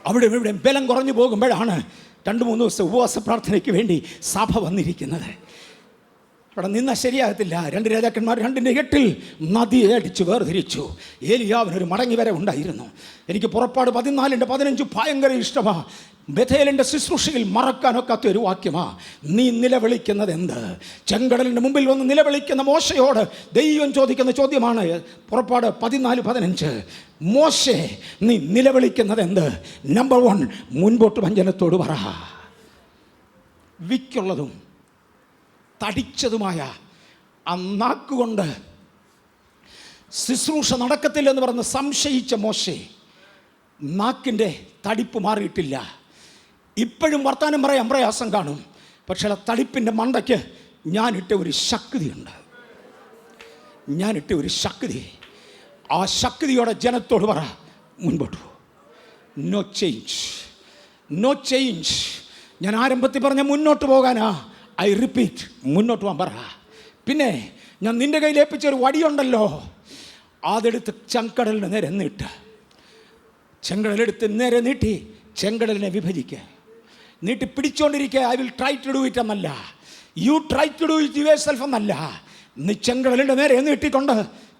അവിടെ ഇവിടെ ബലം കുറഞ്ഞു പോകുമ്പോഴാണ് 2-3 ദിവസം ഉപവാസ പ്രാർത്ഥനയ്ക്ക് വേണ്ടി സഭ വന്നിരിക്കുന്നത്. അവിടെ നിന്ന ശരിയാകത്തില്ല. 2 രാജാക്കന്മാർ 2:8 നദിയെ അടിച്ച് വേർതിരിച്ചു. ഏലിയാവിനൊരു മടങ്ങി വരവ് ഉണ്ടായിരുന്നു. എനിക്ക് പുറപ്പാട് 14:15 ഭയങ്കര ഇഷ്ടമാണ്. ബഥേലിൻ്റെ ശുശ്രൂഷയിൽ മറക്കാനൊക്കാത്ത ഒരു വാക്യമാ. നീ നിലവിളിക്കുന്നത് എന്ത്? ചെങ്കടലിൻ്റെ മുമ്പിൽ വന്ന് നിലവിളിക്കുന്ന മോശയോട് ദൈവം ചോദിക്കുന്ന ചോദ്യമാണ്. പുറപ്പാട് 14:15. മോശെ, നീ നിലവിളിക്കുന്നത് എന്ത്? നമ്പർ 1, മുൻപോട്ട് വഞ്ചനത്തോട് പറ. വിക്കുള്ളതും തടിച്ചതുമായ ആ നാക്കുകൊണ്ട് ശുശ്രൂഷ നടക്കത്തില്ലെന്ന് പറഞ്ഞ് സംശയിച്ച മോശെ, നാക്കിൻ്റെ തടിപ്പ് മാറിയിട്ടില്ല. ഇപ്പോഴും വർത്താനം പറയാൻ പ്രയാസം കാണും, പക്ഷേ ആ തടിപ്പിൻ്റെ മണ്ടയ്ക്ക് ഞാനിട്ട ഒരു ശക്തി. ആ ശക്തിയോടെ ജനത്തോട് പറ, മുൻപോട്ട് പോ. No change. ഞാൻ ആരംഭത്തിൽ പറഞ്ഞ മുന്നോട്ട് പോകാനാ. ഐ റിപ്പീറ്റ്, മുന്നോട്ട് പോകാൻ പറ. പിന്നെ ഞാൻ നിൻ്റെ കയ്യിൽ ഏൽപ്പിച്ചൊരു വടിയുണ്ടല്ലോ, അതെടുത്ത് ചെങ്കടലിന് നേരെ നീട്ട്. ചെങ്കടലെടുത്ത് നേരെ നീട്ടി ചെങ്കടലിനെ വിഭജിക്കുക. നീട്ടി പിടിച്ചുകൊണ്ടിരിക്കുക. I will try to do it എന്നല്ല, you try to do it yourself എന്നല്ല. നീ ചെങ്കടലിൻ്റെ നേരെ നീട്ടിക്കൊണ്ട്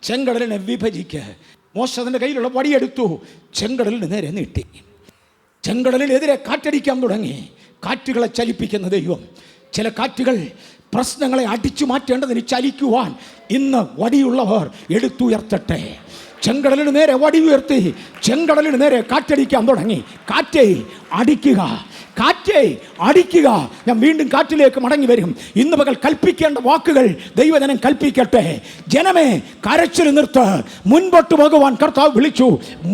ചെങ്കടലിനെ വിഭജിക്കുക. മോശ അതിൻ്റെ കയ്യിലുള്ള വടിയെടുത്തു, ചെങ്കടലിന് നേരെ നീട്ടി. ചെങ്കടലിനെതിരെ കാറ്റടിക്കാൻ തുടങ്ങി. കാറ്റുകളെ ചലിപ്പിക്കുന്ന ദൈവം. ചില കാറ്റുകൾ പ്രശ്നങ്ങളെ അടിച്ചു മാറ്റേണ്ടതിന് ചലിക്കുവാൻ ഇന്ന് വടിയുള്ളവർ എടുത്തുയർത്തട്ടെ. ചെങ്കടലിന് നേരെ വടി ഉയർത്തി ചെങ്കടലിന് നേരെ കാറ്റടിക്കാൻ തുടങ്ങി. കാറ്റേ അടിക്കുക, കാറ്റേ അടിക്കുക. ഞാൻ വീണ്ടും കാറ്റിലേക്ക് മടങ്ങി വരും. ഇന്ന് പകൽ കൽപ്പിക്കേണ്ട വാക്കുകൾ ദൈവജനം കൽപ്പിക്കട്ടെ. ജനമേ, കരച്ചിൽ നിർത്ത്, മുൻപോട്ട് പോകുവാൻ കർത്താവ് വിളിച്ചു.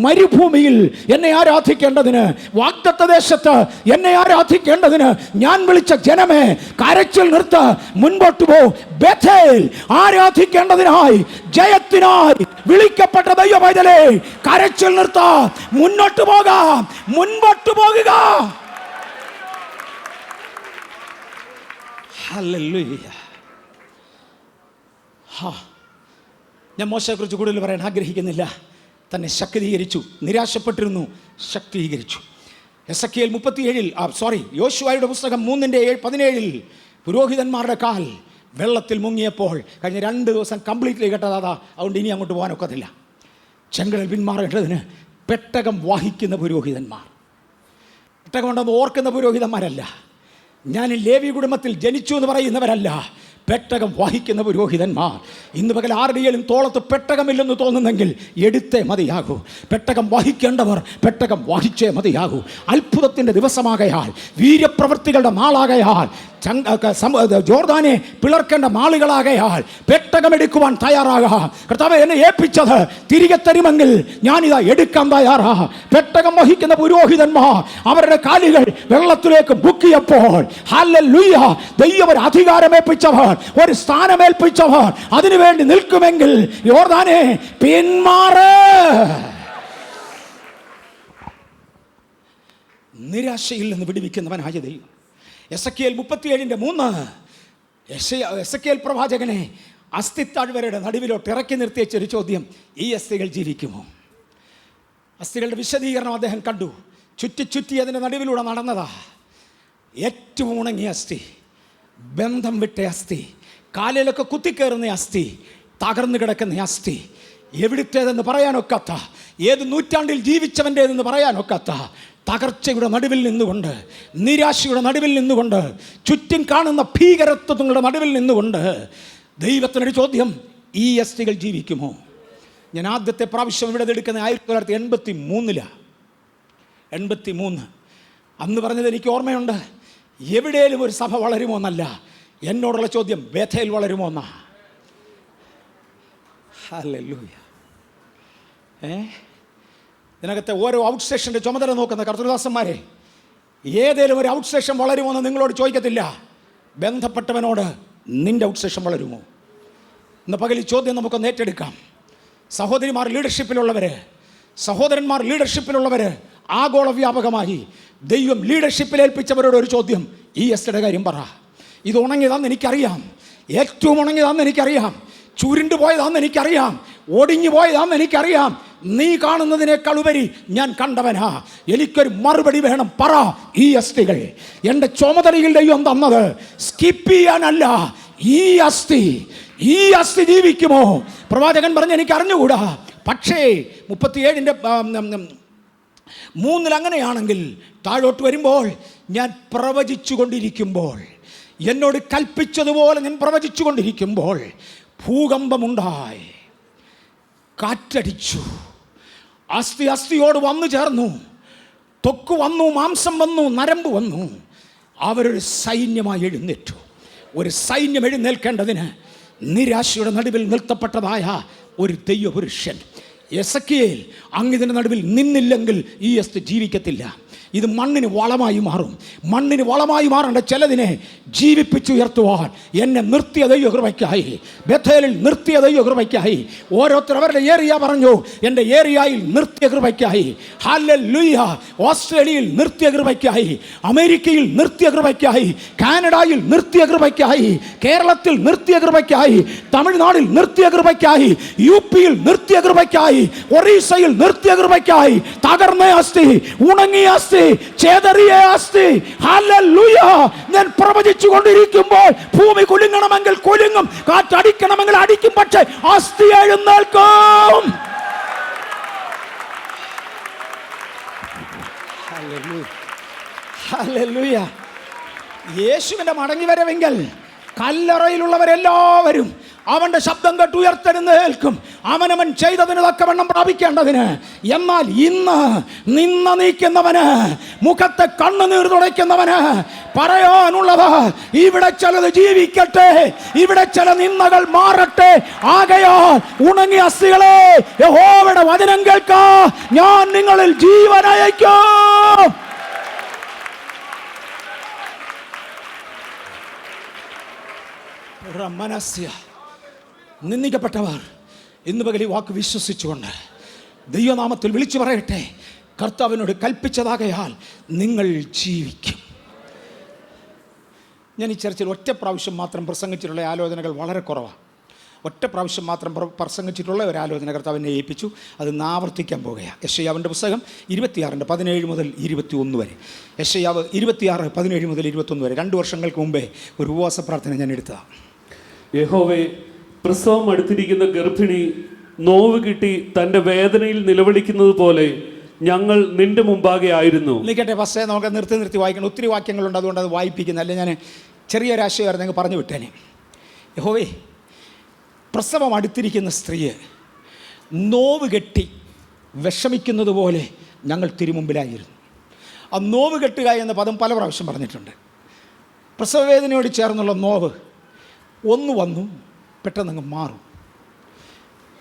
മരുഭൂമിയിൽ എന്നെ ആരാധിക്കേണ്ടതിന്, വാഗ്ദത്ത ദേശത്ത് എന്നെ ആരാധിക്കേണ്ടതിന് ഞാൻ വിളിച്ച ജനമേ, കരച്ചിൽ നിർത്ത്, മുൻപോട്ട് പോ. ബേഥേൽ ആരാധിക്കേണ്ടതിനായി, ജയത്തിനായി വിളിക്കപ്പെട്ട ദൈവ പൈതലേ, കരച്ചിൽ നിർത്ത, മുന്നോട്ട് പോകാം, മുൻപോട്ട് പോകുക. ഹല്ലേലൂയ. ഞാൻ മോശയെക്കുറിച്ച് കൂടുതൽ പറയാൻ ആഗ്രഹിക്കുന്നില്ല. തന്നെ ശക്തീകരിച്ചു. നിരാശപ്പെട്ടിരുന്നു, ശക്തീകരിച്ചു. എസെക്കിയേൽ 37 യോശുവയുടെ പുസ്തകം 3:17 പുരോഹിതന്മാരുടെ കാൽ വെള്ളത്തിൽ മുങ്ങിയപ്പോൾ, കഴിഞ്ഞ 2 ദിവസം കംപ്ലീറ്റ്ലി കേട്ടതാ, അതുകൊണ്ട് ഇനി അങ്ങോട്ട് പോകാനൊക്കത്തില്ല. ചെങ്കടൽ പിന്മാറേണ്ടതിന് പെട്ടകം വഹിക്കുന്ന പുരോഹിതന്മാർ, പെട്ടകം ഉണ്ടെന്ന് ഓർക്കുന്ന പുരോഹിതന്മാരല്ല. ഞാൻ ലേവി കുടുംബത്തിൽ ജനിച്ചു എന്ന് പറയുന്നവരല്ല, പെട്ടകം വഹിക്കുന്ന പുരോഹിതന്മാർ. ഇന്ന് പകൽ ആരുടെയും തോളത്ത് പെട്ടകമില്ലെന്ന് തോന്നുന്നെങ്കിൽ എടുത്തേ മതിയാകൂ. പെട്ടകം വഹിക്കേണ്ടവർ പെട്ടകം വഹിച്ചേ മതിയാകൂ. അത്ഭുതത്തിൻ്റെ ദിവസമാകയാൽ, വീര്യപ്രവൃത്തികളുടെ നാളാകയാൽ, ജോർദാനെ പിളർക്കേണ്ട നാളുകളാകയാൽ പെട്ടകമെടുക്കുവാൻ തയ്യാറാകാം. കർത്താവേ, എന്നെ ഏൽപ്പിച്ചത് തിരികെ തരുമെങ്കിൽ ഞാനിതാ എടുക്കാൻ തയ്യാറാ. പെട്ടകം വഹിക്കുന്ന പുരോഹിതന്മാർ അവരുടെ കാലുകൾ വെള്ളത്തിലേക്ക് മുക്കിയപ്പോൾ, ഹല്ലേലൂയ, ദൈവം ഒരു അധികാരമേൽപ്പിച്ചവർ, ഒരു സ്ഥാനമേൽപ്പിച്ചവർ അതിനുവേണ്ടി നിൽക്കുമെങ്കിൽ യോർദാനെ പിന്മാറ്. നിരാശയിൽ നിന്ന് വിടുവിക്കുന്നവനായ ദൈവം. എസെക്കിയേൽ 37:3 എസെക്കിയേൽ പ്രവാചകനെ അസ്ഥിത്താഴ്വരയുടെ നടുവിലോട്ട് ഇറക്കി നിർത്തിയൊരു ചോദ്യം, ഈ അസ്ഥികൾ ജീവിക്കുമോ? അസ്ഥികളുടെ വിശദീകരണം അദ്ദേഹം കണ്ടു. ചുറ്റി അതിൻ്റെ നടുവിലൂടെ നടന്നതാ. ഏറ്റവും ഉണങ്ങിയ അസ്ഥി, ബന്ധം വിട്ട അസ്ഥി, കാലിലൊക്കെ കുത്തിക്കയറുന്ന അസ്ഥി, തകർന്നു കിടക്കുന്ന അസ്ഥി, എവിടുത്തേതെന്ന് പറയാനൊക്കാത്ത, ഏത് നൂറ്റാണ്ടിൽ ജീവിച്ചവൻ്റേതെന്ന് പറയാനൊക്കാത്ത തകർച്ചയുടെ നടുവിൽ നിന്നുകൊണ്ട്, നിരാശയുടെ നടുവിൽ നിന്നുകൊണ്ട്, ചുറ്റും കാണുന്ന ഭീകരത്വങ്ങളുടെ നടുവിൽ നിന്നുകൊണ്ട് ദൈവത്തിനൊരു ചോദ്യം, ഈ അസ്ഥികൾ ജീവിക്കുമോ? ഞാൻ ആദ്യത്തെ പ്രാവശ്യം ഇവിടെ എടുക്കുന്ന 1983 അന്ന് പറഞ്ഞത് എനിക്ക് ഓർമ്മയുണ്ട്. എവിടെയും ഒരു സഭ വളരുമോ എന്നല്ല, എന്നോടുള്ള ചോദ്യം ബേഥേൽ വളരുമോ എന്നാ. ഹല്ലേലൂയ. ഇതിനകത്തെ ഓരോ ഔട്ട് സ്റ്റേഷൻ്റെ ചുമതല നോക്കുന്ന കർത്തൃദാസന്മാരെ, ഏതേലും ഒരു ഔട്ട് സ്റ്റേഷൻ വളരുമോ എന്ന് നിങ്ങളോട് ചോദിക്കത്തില്ല. ബന്ധപ്പെട്ടവനോട് നിൻ്റെ ഔട്ട് സ്റ്റേഷൻ വളരുമോ? ഇന്ന് പകൽ ഈ ചോദ്യം നമുക്കൊന്ന് ഏറ്റെടുക്കാം. സഹോദരിമാർ ലീഡർഷിപ്പിലുള്ളവർ, സഹോദരന്മാർ ലീഡർഷിപ്പിലുള്ളവർ, ആഗോള വ്യാപകമായി ദൈവം ലീഡർഷിപ്പിൽ ഏൽപ്പിച്ചവരോട് ഒരു ചോദ്യം. ഈ എസ്തയുടെ കാര്യം പറ. ഇത് ഉണങ്ങിയതാണെന്ന് എനിക്കറിയാം, ഏറ്റവും ഉണങ്ങിയതാണെന്ന് എനിക്കറിയാം, ചുരുണ്ടു പോയതാണെന്ന് എനിക്കറിയാം, ഒടിഞ്ഞു പോയതാണെന്ന് എനിക്കറിയാം. നീ കാണുന്നതിനേക്കാൾ ഉപരി ഞാൻ കണ്ടവനാ. എനിക്കൊരു മറുപടി വേണം. പറ. ഈ അസ്ഥികൾ എൻ്റെ ചുമതലയിൽ ദൈവം തന്നത് സ്കിപ്പ് ചെയ്യാനല്ല. ഈ അസ്ഥി ജീവിക്കുമോ? പ്രവാചകൻ പറഞ്ഞ് എനിക്ക് അറിഞ്ഞുകൂടാ. പക്ഷേ 37:3 അങ്ങനെയാണെങ്കിൽ താഴോട്ട് വരുമ്പോൾ, ഞാൻ പ്രവചിച്ചു കൊണ്ടിരിക്കുമ്പോൾ, എന്നോട് കൽപ്പിച്ചതുപോലെ ഞാൻ പ്രവചിച്ചു കൊണ്ടിരിക്കുമ്പോൾ ഭൂകമ്പമുണ്ടായി, കാറ്റടിച്ചു, അസ്ഥിയോട് വന്നു ചേർന്നു, ത്വക്ക് വന്നു, മാംസം വന്നു, നരമ്പ് വന്നു. അവരൊരു സൈന്യമായി എഴുന്നേറ്റു. ഒരു സൈന്യം എഴുന്നേൽക്കേണ്ടതിന് നിരാശയുടെ നടുവിൽ നിർത്തപ്പെട്ടതായ ഒരു ദൈവപുരുഷൻ എസെക്കിയേൽ അങ്ങിതിൻ്റെ നടുവിൽ നിന്നില്ലെങ്കിൽ ഈ അസ്ഥി ജീവിക്കത്തില്ല. ഇത് മണ്ണിന് വളമായി മാറും. മണ്ണിന് വളമായി മാറേണ്ട ചിലതിനെ ജീവിപ്പിച്ചുയർത്തുവാൻ എന്നെ നിർത്തിയ ദൈവകൃപയ്ക്കായി, ബഥേലിൽ നിർത്തിയ ദൈവകൃപയ്ക്കായി, ഓരോരുത്തർ അവരുടെ ഏരിയ പറഞ്ഞു, എൻ്റെ ഏരിയയിൽ നിർത്തിയ കൃപയ്ക്കായി, ഹല്ലേലൂയ, ഓസ്ട്രേലിയയിൽ നിർത്തിയ കൃപയ്ക്കായി, അമേരിക്കയിൽ നിർത്തിയ കൃപയ്ക്കായി, കാനഡയിൽ നിർത്തിയ കൃപയ്ക്കായി, കേരളത്തിൽ നിർത്തിയ കൃപയ്ക്കായി, തമിഴ്നാടിൽ നിർത്തിയ കൃപയ്ക്കായി, യുപിയിൽ നിർത്തിയ കൃപയ്ക്കായി, ഒറീസയിൽ നിർത്തിയ കൃപയ്ക്കായി, തകർന്ന അസ്ഥി, ഉണങ്ങിയ അസ്ഥി, ചേതറിയ അസ്ഥി, ഹല്ലേലൂയ. ഞാൻ പ്രവചിച്ചു കൊണ്ടിരിക്കുമ്പോൾ ഭൂമി കുലുങ്ങണമെങ്കിൽ കുലുങ്ങും, കാറ്റടിക്കണമെങ്കിൽ അടിക്കും, പക്ഷേ അസ്ഥി എഴുന്നേൽക്കും. ഹല്ലേലൂയ. യേശുവിന്റെ മടങ്ങി വരവെങ്കിൽ കല്ലറയിലുള്ളവരെല്ലാവരും അവന്റെ ശബ്ദം കേട്ട് ഉയർത്തെഴുന്നേൽക്കും, അവനവൻ ചെയ്തതിന് തക്കവണ്ണം പ്രാപിക്കേണ്ടതിന്. എന്നാൽ ഇന്ന് നിന്ന നീക്കുന്നവന്, മുഖത്തെ കണ്ണുനീർ തുടയ്ക്കുന്നവന് പറയാനുള്ളത്, ഇവിടെ ചിലത് ജീവിക്കട്ടെ, ഇവിടെ ചില നിന്ദകൾ മാറട്ടെ. ആകയാൽ ഉണങ്ങിയ അസ്ഥികളെ, യഹോവയുടെ വചനം കേൾക്കാ, ഞാൻ നിങ്ങളിൽ ജീവൻ അയക്കും. നിന്ദിക്കപ്പെട്ടവർ ഇന്ന് പകൽ ഈ വാക്ക് വിശ്വസിച്ചുകൊണ്ട് ദൈവനാമത്തിൽ വിളിച്ചു പറയട്ടെ, കർത്താവിനോട് കൽപ്പിച്ചതാകയാൽ നിങ്ങൾ ജീവിക്കും. ഞാൻ ഈ ചർച്ചയിൽ ഒറ്റ പ്രാവശ്യം മാത്രം പ്രസംഗിച്ചിട്ടുള്ള ആലോചനകൾ വളരെ കുറവാണ്. ഒറ്റ പ്രാവശ്യം മാത്രം പ്രസംഗിച്ചിട്ടുള്ള ഒരു ആലോചന കർത്താവിനെ ഏൽപ്പിച്ചു. അത് ആവർത്തിക്കാൻ പോകുകയാണ്. യെശയ്യാവിൻ്റെ പുസ്തകം 26:17 മുതൽ 21 വരെ. യെശയ്യാവ് 26:17 മുതൽ 21 വരെ. 2 വർഷങ്ങൾക്ക് മുമ്പേ ഒരു ഉപവാസ പ്രാർത്ഥന ഞാൻ എടുത്തതാണ്. യഹോവേ, പ്രസവം അടുത്തിരിക്കുന്ന ഗർഭിണി നോവ് കിട്ടി തൻ്റെ വേദനയിൽ നിലവിളിക്കുന്നത് പോലെ ഞങ്ങൾ നിന്റെ മുമ്പാകെ ആയിരുന്നു. നിൽക്കട്ടെ പക്ഷേ നമുക്ക് നിർത്തി വായിക്കണം. ഒത്തിരി വാക്യങ്ങളുണ്ട്, അതുകൊണ്ട് അത് വായിപ്പിക്കുന്നത്. അല്ലെ ഞാൻ ചെറിയൊരാശയമായിരുന്നു പറഞ്ഞു വിട്ടേനെ. യഹോവേ, പ്രസവം അടുത്തിരിക്കുന്ന സ്ത്രീയെ നോവ് കെട്ടി വിഷമിക്കുന്നത് പോലെ ഞങ്ങൾ തിരുമുമ്പിലായിരുന്നു. ആ നോവ് കെട്ടുക എന്ന പദം പല പ്രാവശ്യം പറഞ്ഞിട്ടുണ്ട്. പ്രസവവേദനയോട് ചേർന്നുള്ള നോവ് ഒന്ന് വന്നു പെട്ടെന്നങ്ങ് മാറും,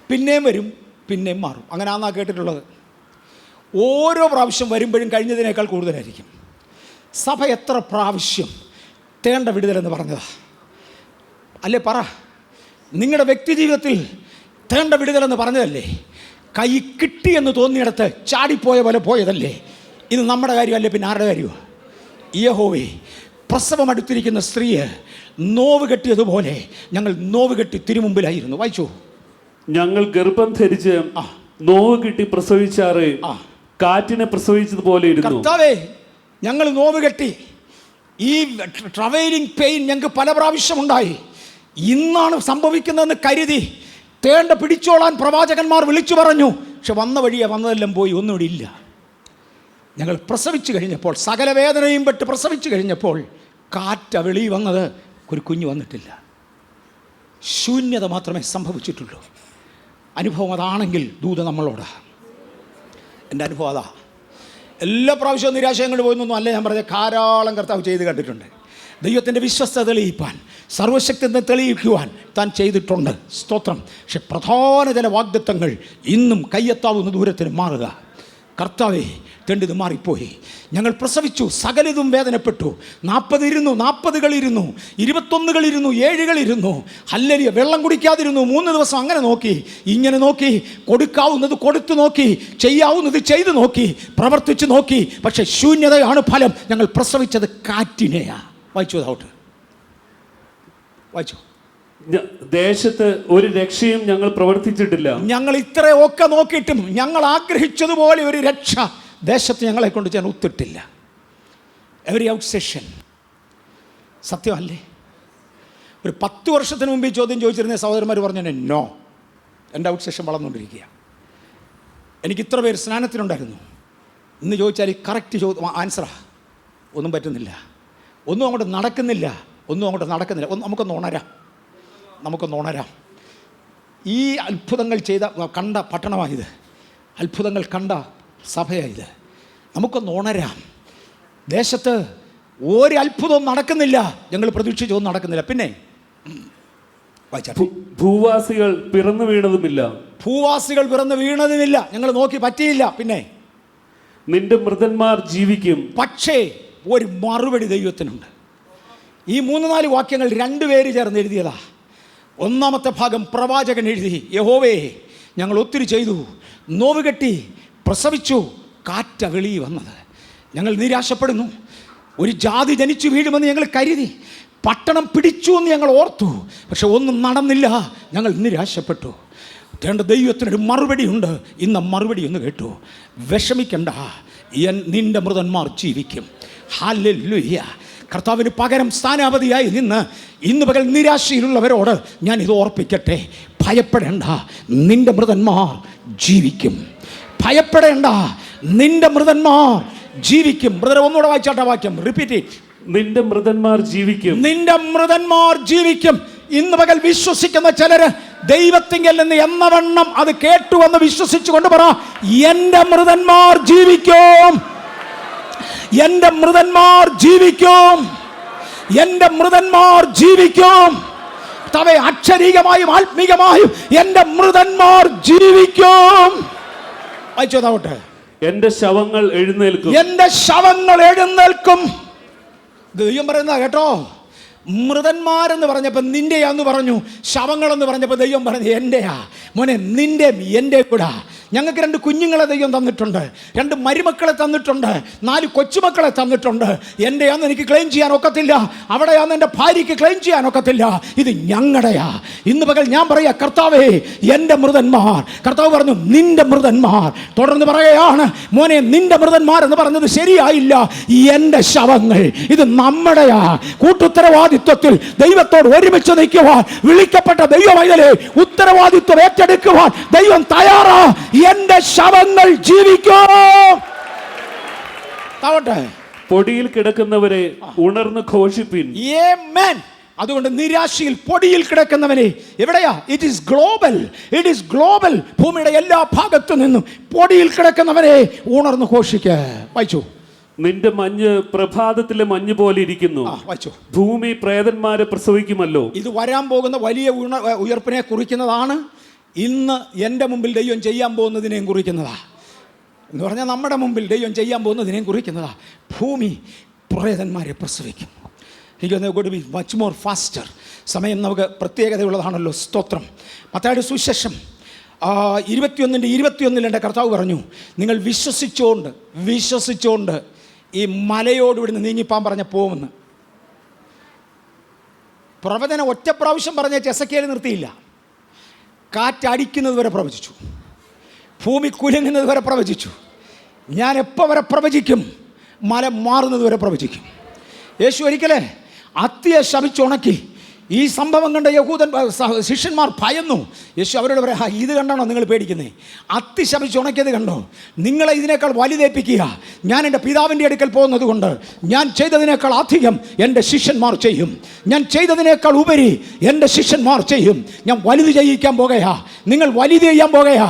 പിന്നെയും വരും, പിന്നെയും മാറും. അങ്ങനെയാണെന്നാ കേട്ടിട്ടുള്ളത്. ഓരോ പ്രാവശ്യം വരുമ്പോഴും കഴിഞ്ഞതിനേക്കാൾ കൂടുതലായിരിക്കും. സഭ എത്ര പ്രാവശ്യം തേണ്ട വിടുതലെന്ന് പറഞ്ഞതാ അല്ലേ? പറ. നിങ്ങളുടെ വ്യക്തി ജീവിതത്തിൽ തേണ്ട വിടുതലെന്ന് പറഞ്ഞതല്ലേ? കൈ കിട്ടിയെന്ന് തോന്നിയിടത്ത് ചാടിപ്പോയ പോലെ പോയതല്ലേ? ഇത് നമ്മുടെ കാര്യമല്ലേ, പിന്നെ ആരുടെ കാര്യമോ? യഹോവേ, പ്രസവം അടുത്തിരിക്കുന്ന സ്ത്രീയെ നോവ് കെട്ടിയതുപോലെ ഞങ്ങൾ നോവ് കെട്ടി തിരുമുമ്പിലായിരുന്നു. വായിച്ചു. ഞങ്ങൾ ഗർഭം ധരിച്ച് നോവ് കിട്ടി പ്രസവിച്ചാറ് കാറ്റിനെ പ്രസവിച്ചതുപോലെ ഇരുന്നു. കർത്താവേ, ഞങ്ങൾ നോവ് കെട്ടി. ഈ ട്രാവലിംഗ് പെയിൻ ഞങ്ങൾക്ക് പല പ്രാവശ്യം ഉണ്ടായി. ഇന്നാണ് സംഭവിക്കുന്നതെന്ന് കരുതി തേണ്ട പിടിച്ചോളാൻ പ്രവാചകന്മാർ വിളിച്ചു പറഞ്ഞു. പക്ഷെ വന്ന വഴിയെ വന്നതെല്ലാം പോയി, ഒന്നുകൂടി ഇല്ല. ഞങ്ങൾ പ്രസവിച്ചു കഴിഞ്ഞപ്പോൾ, സകല വേദനയും പെട്ട് പ്രസവിച്ചു കഴിഞ്ഞപ്പോൾ കാറ്റ വെളി വന്നത്, ഒരു കുഞ്ഞ് വന്നിട്ടില്ല. ശൂന്യത മാത്രമേ സംഭവിച്ചിട്ടുള്ളൂ. അനുഭവം അതാണെങ്കിൽ ദൂത നമ്മളോടാ. എൻ്റെ അനുഭവം അതാ. എല്ലാ പ്രാവശ്യവും നിരാശയും കൊണ്ട് പോയെന്നൊന്നും അല്ല ഞാൻ പറഞ്ഞത്. ധാരാളം കർത്താവ് ചെയ്ത് കണ്ടിട്ടുണ്ട്. ദൈവത്തിൻ്റെ വിശ്വസ്തത തെളിയിപ്പാൻ, സർവശക്തിനെ തെളിയിക്കുവാൻ താൻ ചെയ്തിട്ടുണ്ട്. സ്തോത്രം. പക്ഷെ പ്രധാന ചില വാഗ്ദത്തങ്ങൾ ഇന്നും കയ്യെത്താവുന്ന ദൂരത്തിന് മാറുക. കർത്താവേ, തെണ്ടിത് മാറിപ്പോയി. ഞങ്ങൾ പ്രസവിച്ചു, സകലതും വേദനപ്പെട്ടു. 40 ഇരുന്നു, 40 ഇരുന്നു, 21 ഇരുന്നു, 7 ഇരുന്നു. ഹല്ലേലൂയ. വെള്ളം കുടിക്കാതിരുന്നു 3 ദിവസം. അങ്ങനെ നോക്കി, ഇങ്ങനെ നോക്കി, കൊടുക്കാവുന്നത് കൊടുത്തു നോക്കി, ചെയ്യാവുന്നത് ചെയ്തു നോക്കി, പ്രവർത്തിച്ചു നോക്കി. പക്ഷെ ശൂന്യതയാണ് ഫലം. ഞങ്ങൾ പ്രസവിച്ചത് കാറ്റിനെയാ. വായിച്ചു അതോട്ട്, വായിച്ചു. ദേശത്ത് ഒരു രക്ഷയും ഞങ്ങൾ പ്രവർത്തിച്ചിട്ടില്ല. ഞങ്ങൾ ഇത്രയൊക്കെ നോക്കിയിട്ടും ഞങ്ങൾ ആഗ്രഹിച്ചതുപോലെ ഒരു രക്ഷ ദേശത്ത് ഞങ്ങളെ കൊണ്ട് ഞാൻ ഒത്തിട്ടില്ല. Every out session. സത്യമല്ലേ? ഒരു 10 വർഷത്തിന് മുമ്പ് ഈ ചോദ്യം ചോദിച്ചിരുന്ന സഹോദരന്മാർ പറഞ്ഞു, നോ, എൻ്റെ ഔട്ട് സെഷൻ വളർന്നുകൊണ്ടിരിക്കുക. എനിക്ക് ഇത്ര പേര് സ്നാനത്തിനുണ്ടായിരുന്നു. ഇന്ന് ചോദിച്ചാൽ ഈ കറക്റ്റ് ആൻസറാ. ഒന്നും പറ്റുന്നില്ല, ഒന്നും അങ്ങോട്ട് നടക്കുന്നില്ല, നമുക്കൊന്ന് ഉണരാം. ഈ അത്ഭുതങ്ങൾ ചെയ്ത കണ്ട പട്ടണമായത്, അത്ഭുതങ്ങൾ കണ്ട സഭയായത്. നമുക്കൊന്ന് ഉണരാം. ദേശത്ത് ഒരു അത്ഭുതവും നടക്കുന്നില്ല, ഞങ്ങൾ പ്രതീക്ഷിച്ചൊന്നും നടക്കുന്നില്ല. പിന്നെ ഭൂവാസികൾ പിറന്നു വീണതുമില്ല, ഞങ്ങൾ നോക്കി പറ്റിയില്ല. പിന്നെ നിന്റെ മൃതന്മാർ ജീവിക്കും. പക്ഷേ ഒരു മറുപടി ദൈവത്തിനുണ്ട്. ഈ 3-4 വാക്യങ്ങൾ 2 പേര് ചേർന്ന് എഴുതിയതാ. ഒന്നാമത്തെ ഭാഗം പ്രവാചകൻ എഴുതി, യഹോവേ, ഞങ്ങൾ ഒത്തിരി ചെയ്തു, നോവുകെട്ടി പ്രസവിച്ചു, കാറ്റ വെളിയിൽ വന്നത്. ഞങ്ങൾ നിരാശപ്പെടുന്നു. ഒരു ജാതി ജനിച്ചു വീഴുമെന്ന് ഞങ്ങൾ കരുതി, പട്ടണം പിടിച്ചു എന്ന് ഞങ്ങൾ ഓർത്തു. പക്ഷെ ഒന്നും നടന്നില്ല, ഞങ്ങൾ നിരാശപ്പെട്ടു. ദൈവത്തിനൊരു മറുപടിയുണ്ട്. ഇന്ന് മറുപടി ഒന്ന് കേട്ടു. വിഷമിക്കണ്ട, നിന്റെ മൃതന്മാർ ജീവിക്കും. ഹല്ലേലൂയ. കർത്താവിന് പകരം സ്ഥാനാപതിയായി നിന്ന് ഇന്ന് പകൽ നിരാശയിലുള്ളവരോട് ഞാൻ ഇത് ഓർപ്പിക്കട്ടെ. ഭയപ്പെടേണ്ട, നിന്റെ മൃതന്മാർ ജീവിക്കും. ഭയപ്പെടേണ്ട, നിന്റെ മൃതന്മാർ ജീവിക്കും. ബ്രദർ, ഒന്നുകൂടെ വായിച്ചാട്ട വാക്യം, റിപ്പീറ്റ് ഇറ്റ്. നിന്റെ മൃതന്മാർ ജീവിക്കും. നിന്റെ മൃതന്മാർ ജീവിക്കും. ഇന്ന് പകൽ വിശ്വസിക്കുന്ന ചിലര് ദൈവത്തിങ്കൽ നിന്ന് എന്നവണ്ണം അത് കേട്ടുവെന്ന് വിശ്വസിച്ചുകൊണ്ട് പറ, എൻ്റെ മൃതന്മാർ ജീവിക്കും, എൻ്റെ മൃതന്മാർ ജീവിക്കും, എൻ്റെ മൃതന്മാർ ജീവിക്കും. തവേ അക്ഷരീകമായും ആത്മീകമായും എൻ്റെ മൃതന്മാർ ജീവിക്കും. വായിച്ചോതാവട്ടെ. എൻ്റെ ശവങ്ങൾ എഴുന്നേൽക്കും. എൻ്റെ ശവങ്ങൾ എഴുന്നേൽക്കും. ദൈവം പറയുന്ന കേട്ടോ. മൃതന്മാരെന്ന് പറഞ്ഞപ്പോൾ നിന്റെയാന്ന് പറഞ്ഞു, ശവങ്ങളെന്ന് പറഞ്ഞപ്പോൾ ദൈവം പറഞ്ഞു എൻ്റെയാ. മോനെ, നിന്റെ എൻ്റെ കൂടാ. ഞങ്ങൾക്ക് 2 കുഞ്ഞുങ്ങളെ ദൈവം തന്നിട്ടുണ്ട്, 2 മരുമക്കളെ തന്നിട്ടുണ്ട്, 4 കൊച്ചുമക്കളെ തന്നിട്ടുണ്ട്. എൻ്റെയാന്ന് എനിക്ക് ക്ലെയിം ചെയ്യാൻ ഒക്കത്തില്ല, അവിടെയാന്ന് എൻ്റെ ഭാര്യയ്ക്ക് ക്ലെയിം ചെയ്യാൻ ഒക്കത്തില്ല. ഇത് ഞങ്ങളുടെയാ. ഇന്ന് പകൽ ഞാൻ പറയാ, കർത്താവേ, എൻ്റെ മൃതന്മാർ. കർത്താവ് പറഞ്ഞു നിന്റെ മൃതന്മാർ. തുടർന്ന് പറയുകയാണ്, മോനെ, നിന്റെ മൃതന്മാർ എന്ന് പറഞ്ഞത് ശരിയായില്ല, എൻ്റെ ശവങ്ങൾ. ഇത് നമ്മുടെയാ. കൂട്ടുത്തരവാദിത്വത്തിൽ ദൈവത്തോട് ഒരുമിച്ച് നിൽക്കുവാൻ വിളിക്കപ്പെട്ട ദൈവമൈതലേ, ഉത്തരവാദിത്വം ഏറ്റെടുക്കുവാൻ ദൈവം തയ്യാറാ. എന്റെ ശവങ്ങൾ ജീവിക്കും. പൊടിയിൽ കിടക്കുന്നവരെ ഉണർന്ന് ഘോഷിപ്പിൻ. ആമേൻ. അതുകൊണ്ട് നിരാശയിൽ പൊടിയിൽ കിടക്കുന്നവനെ, എവിടെയാ? It is global, it is global. ഭൂമിയുടെ എല്ലാ ഭാഗത്തു നിന്നും പൊടിയിൽ കിടക്കുന്നവനെ ഉണർന്ന് ഘോഷിക്കുക. വായിച്ചു. നിന്റെ മഞ്ഞ് പ്രഭാതത്തിലെ മഞ്ഞ് പോലെ ഇരിക്കുന്നു. ഭൂമി പ്രേതന്മാരെ പ്രസവിക്കുമല്ലോ. ഇത് വരാൻ പോകുന്ന വലിയ ഉയർപ്പിനെ കുറിക്കുന്നതാണ്. ഇന്ന് എൻ്റെ മുമ്പിൽ ദൈവം ചെയ്യാൻ പോകുന്നതിനെയും കുറിക്കുന്നതാ. എന്ന് പറഞ്ഞാൽ നമ്മുടെ മുമ്പിൽ ദൈവം ചെയ്യാൻ പോകുന്നതിനെയും കുറിക്കുന്നതാ. ഭൂമി പ്രേതന്മാരെ പ്രസവിക്കും. എനിക്ക് ബി മച്ച് മോർ ഫാസ്റ്റർ. സമയം നമുക്ക് പ്രത്യേകതയുള്ളതാണല്ലോ. സ്തോത്രം. മത്തായിയുടെ സുവിശേഷം 21:21 എൻ്റെ കർത്താവ് പറഞ്ഞു, നിങ്ങൾ വിശ്വസിച്ചുകൊണ്ട് ഈ മലയോട് ഇവിടുന്ന് നീങ്ങിപ്പാൻ പറഞ്ഞ പോകുമെന്ന്. പ്രവചനം ഒറ്റ പ്രാവശ്യം പറഞ്ഞ എസെക്കിയേൽ നിർത്തിയില്ല. കാറ്റടിക്കുന്നത് വരെ പ്രവചിച്ചു, ഭൂമി കുലുങ്ങുന്നത് വരെ പ്രവചിച്ചു. ഞാൻ എപ്പോൾ വരെ പ്രവചിക്കും? മല മാറുന്നത് വരെ പ്രവചിക്കും. യേശു ഒരിക്കലേ അത്തിയെ ശപിച്ചുണക്കി. ഈ സംഭവം കണ്ട ശിഷ്യന്മാർ ഭയന്നു. യേശു അവരോട് പറയാ, ഇത് കണ്ടാണോ നിങ്ങൾ പേടിക്കുന്നത്? അത്തി ശപിച്ച് ഉണക്കിയത് കണ്ടോ? നിങ്ങളെ ഇതിനേക്കാൾ വലുതേൽപ്പിക്കുക. ഞാൻ എൻ്റെ പിതാവിൻ്റെ അടുക്കൽ പോകുന്നത് കൊണ്ട് ഞാൻ ചെയ്തതിനേക്കാൾ അധികം എൻ്റെ ശിഷ്യന്മാർ ചെയ്യും. ഞാൻ ചെയ്തതിനേക്കാൾ ഉപരി എൻ്റെ ശിഷ്യന്മാർ ചെയ്യും. ഞാൻ വലുത് ചെയ്യിക്കാൻ പോകുകയാ. നിങ്ങൾ വലുത് ചെയ്യാൻ പോകുകയാ.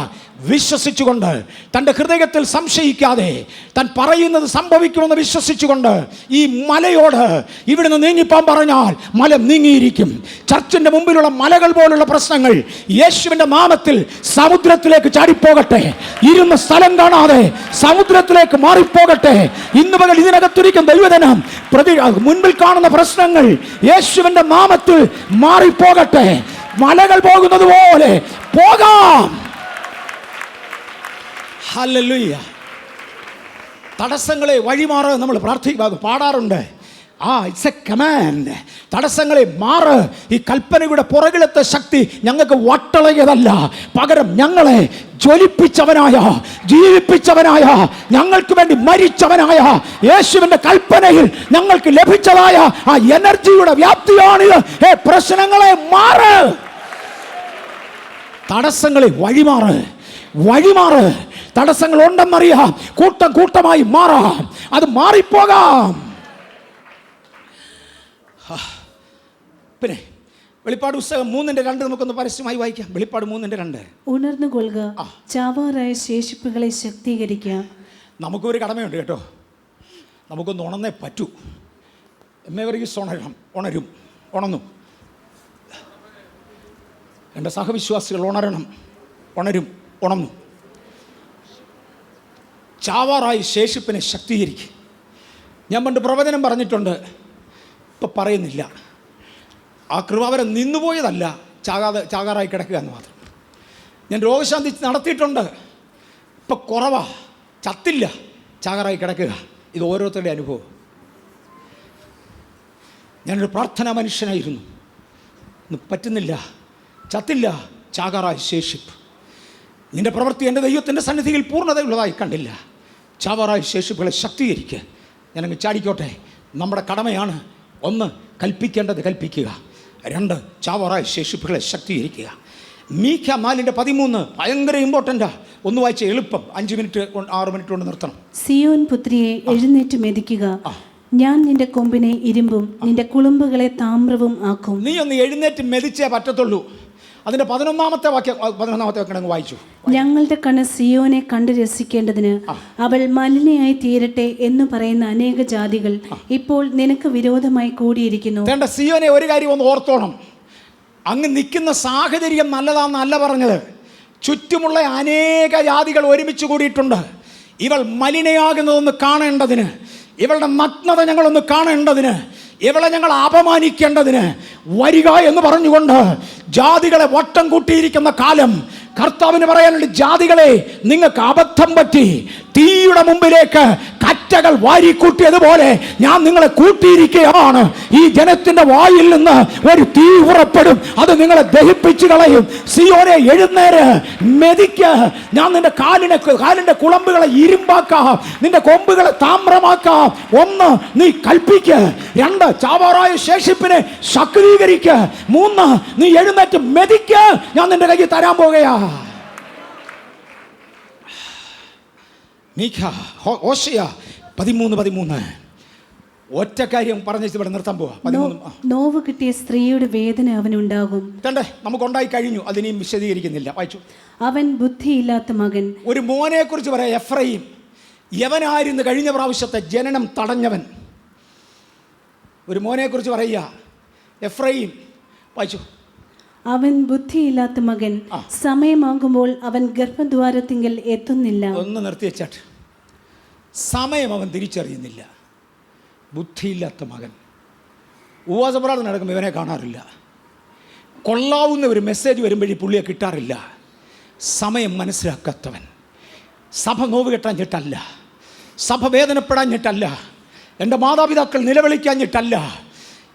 വിശ്വസിച്ചുകൊണ്ട്, തൻ്റെ ഹൃദയത്തിൽ സംശയിക്കാതെ, താൻ പറയുന്നത് സംഭവിക്കുമെന്ന് വിശ്വസിച്ചുകൊണ്ട് ഈ മലയോട് ഇവിടുന്ന് നീങ്ങിപ്പോൻ പറഞ്ഞാൽ മല നീങ്ങിയിരിക്കും. ചർച്ചിൻ്റെ മുമ്പിലുള്ള മലകൾ പോലുള്ള പ്രശ്നങ്ങൾ യേശുവിൻ്റെ നാമത്തിൽ സമുദ്രത്തിലേക്ക് ചാടിപ്പോകട്ടെ. ഇരുന്ന സ്ഥലം കാണാതെ സമുദ്രത്തിലേക്ക് മാറിപ്പോകട്ടെ. ഇന്ന് പകൽ ഇതിനകത്തിരിക്കുന്ന ദൈവജനം മുൻപിൽ കാണുന്ന പ്രശ്നങ്ങൾ യേശുവിൻ്റെ നാമത്തിൽ മാറിപ്പോകട്ടെ. മലകൾ പോകുന്നത് പോലെ പോകാം. ഹല്ലേലൂയ. തടസ്സങ്ങളെ വഴിമാറ് നമ്മൾ പാടാറുണ്ട്. It's A command. തടസ്സങ്ങളെ മാറ്. ഈ കൽപ്പനയുടെ പുറകിലത്തെ ശക്തി ഞങ്ങൾക്ക് വട്ടളകിയതല്ല, പകരം ഞങ്ങളെ ജ്വലിപ്പിച്ചവനായ, ജീവിപ്പിച്ചവനായ, ഞങ്ങൾക്ക് വേണ്ടി മരിച്ചവനായ യേശുവിൻ്റെ കൽപ്പനയിൽ ഞങ്ങൾക്ക് ലഭിച്ചതായ ആ എനർജിയുടെ വ്യാപ്തിയാണിത്. പ്രശ്നങ്ങളെ മാറ്, തടസ്സങ്ങളെ വഴിമാറ്. തടസ്സങ്ങൾ ഉണ്ടെന്നറിയാം, കൂട്ടമായി മാറാം, അത് മാറിപ്പോകാം. പിന്നെ വെളിപ്പാട് പുസ്തകം 3:2 നമുക്കൊന്ന് പരസ്യമായി വായിക്കാം. വെളിപ്പാട് 3:2. ഉണർന്നു കൊള്ളുക, ചാവാറായ ശേഷിപ്പുകളെ ശക്തീകരിക്കുക. നമുക്കൊരു കടമയുണ്ട് കേട്ടോ, നമുക്കൊന്ന് ഉണർന്നേ പറ്റൂ. എമ്മേവരീസ് ഉണർന്നു. എൻ്റെ സഹവിശ്വാസികൾ ഉണർന്നു. ചാവാറായി ശേഷിപ്പിനെ ശക്തീകരിക്കുക. ഞാൻ പണ്ട് പ്രവചനം പറഞ്ഞിട്ടുണ്ട്, ഇപ്പം പറയുന്നില്ല. ആ കൃപാവരം നിന്നുപോയതല്ല, ചാകാറായി കിടക്കുക എന്ന് മാത്രം. ഞാൻ രോഗശാന്തി നടത്തിയിട്ടുണ്ട്, ഇപ്പം കുറവാ, ചത്തില്ല, ചാകാറായി കിടക്കുക. ഇത് ഓരോരുത്തരുടെ അനുഭവം. ഞാനൊരു പ്രാർത്ഥനാ മനുഷ്യനായിരുന്നു, ഇന്ന് പറ്റുന്നില്ല, ചത്തില്ല, ചാകാറായി ശേഷിപ്പ്. നിന്റെ പ്രവൃത്തി എൻ്റെ ദൈവത്തിൻ്റെ സന്നിധിയിൽ പൂർണ്ണതയുള്ളതായി കണ്ടില്ല. ചാവാറായി ശേഷിപ്പുകളെ ശക്തീകരിക്കുക. ഞാനങ്ങ് ചാടിക്കോട്ടെ. നമ്മുടെ കടമയാണ്. 1, കൽപ്പിക്കേണ്ടത് കൽപ്പിക്കുക. 2, ചാവാറായി ശേഷിപ്പുകളെ ശക്തീകരിക്കുക. മീഖ 4:13 ഭയങ്കര ഇമ്പോർട്ടൻ്റാ. ഒന്ന് വായിച്ച എളുപ്പം, 5 മിനിറ്റ് 6 മിനിറ്റ് കൊണ്ട് നിർത്തണം. സിയോൻ പുത്രിയെ എഴുന്നേറ്റ് മെതിക്കുക, ഞാൻ നിന്റെ കൊമ്പിനെ ഇരുമ്പും നിന്റെ കുളുമ്പുകളെ താമ്രവും ആക്കും. നീ ഒന്ന് എഴുന്നേറ്റ് മെതിച്ചേ പറ്റത്തുള്ളൂ. അതിന്റെ 11ാമത്തെ വാക്യം വായിച്ചു. ഞങ്ങളുടെ കണ്ണ് സിയോനെ കണ്ട് രസിക്കേണ്ടതിന് അവൾ മലിനയായി തീരട്ടെ എന്ന് പറയുന്ന അനേക ജാതികൾ ഇപ്പോൾ നിനക്ക് വിരോധമായി കൂടിയിരിക്കുന്നു. സിയോനെ ഒരു കാര്യം ഒന്ന് ഓർത്തോണം. അങ്ങ് നിൽക്കുന്ന സാഹചര്യം നല്ലതാണെന്നല്ല പറഞ്ഞത്. ചുറ്റുമുള്ള അനേക ജാതികൾ ഒരുമിച്ച് കൂടിയിട്ടുണ്ട്. ഇവൾ മലിനയാകുന്നതൊന്ന് കാണേണ്ടതിന്, ഇവളുടെ നഗ്നത ഞങ്ങളൊന്ന് കാണേണ്ടതിന്, ഇവളെ ഞങ്ങൾ അപമാനിക്കേണ്ടതിന് വരിക എന്ന് പറഞ്ഞുകൊണ്ട് ജാതികളെ വട്ടം കൂട്ടിയിരിക്കുന്ന കാലം കർത്താവിന് പറയാനുണ്ട്. ജാതികളെ, നിങ്ങൾക്ക് അബദ്ധം പറ്റി. തീയുടെ മുമ്പിലേക്ക് കറ്റകൾ വാരിക്കൂട്ടിയതുപോലെ ഞാൻ നിങ്ങളെ കൂട്ടിയിരിക്കുകയാണ്. ഈ ജനത്തിന്റെ വായിൽ നിന്ന് ഒരു തീ പുറപ്പെടും, അത് നിങ്ങളെ ദഹിപ്പിച്ചു കളയും. സിയോനെ എഴുന്നേര്, മെതിക്ക്. ഞാൻ നിന്റെ കാലിന്റെ കുളമ്പുകളെ ഇരുമ്പാക്കാം, നിന്റെ കൊമ്പുകളെ താമ്രമാക്കാം. 1, നീ കൽപ്പിക്ക്. 2, ചാവാറായ ശേഷിപ്പിനെ ശക്തീകരിക്ക്. 3, നീ എഴുന്നേറ്റ് മെതിക്ക്. ഞാൻ നിന്റെ കയ്യിൽ തരാൻ പോകുകയാ. ഹോശേയ 13:13 ഒറ്റ കാര്യം പറഞ്ഞ് ഇവിടെ നിർത്താൻ പോവാ. 13 നോവ് കിട്ടിയ സ്ത്രീയുടെ വേദന അവനുണ്ടാകും. നമുക്കുണ്ടായി കഴിഞ്ഞു, അതിനെയും വിശദീകരിക്കുന്നില്ല. വായിച്ചു. അവൻ ബുദ്ധിയില്ലാത്ത മകൻ. ഒരു മോനെ കുറിച്ച് പറയാം, എഫ്രയീം. യവനായിരുന്നു കഴിഞ്ഞ പ്രാവശ്യത്തെ ജനനം തടഞ്ഞവൻ. ഒരു മോനെ കുറിച്ച് പറയുക, എഫ്രയീം. വായിച്ചു. അവൻ ബുദ്ധിയില്ലാത്ത മകൻ, സമയമാകുമ്പോൾ അവൻ ഗർഭദ്വാരത്തിങ്കൽ എത്തുന്നില്ല. ഒന്ന് നിർത്തി വെച്ചാട്ട്. സമയം അവൻ തിരിച്ചറിയുന്നില്ല. ബുദ്ധിയില്ലാത്ത മകൻ. ഉപവാസപ്രാർത്ഥന നടക്കുമ്പോൾ ഇവനെ കാണാറില്ല. കൊള്ളാവുന്ന ഒരു മെസ്സേജ് വരുമ്പോഴേ പുള്ളിയെ കിട്ടാറില്ല. സമയം മനസ്സിലാക്കാത്തവൻ. സഭ നോവ് കെട്ടാഞ്ഞിട്ടല്ല, സഭ വേദനപ്പെടാഞ്ഞിട്ടല്ല, എൻ്റെ മാതാപിതാക്കൾ നിലവിളിക്കാഞ്ഞിട്ടല്ല,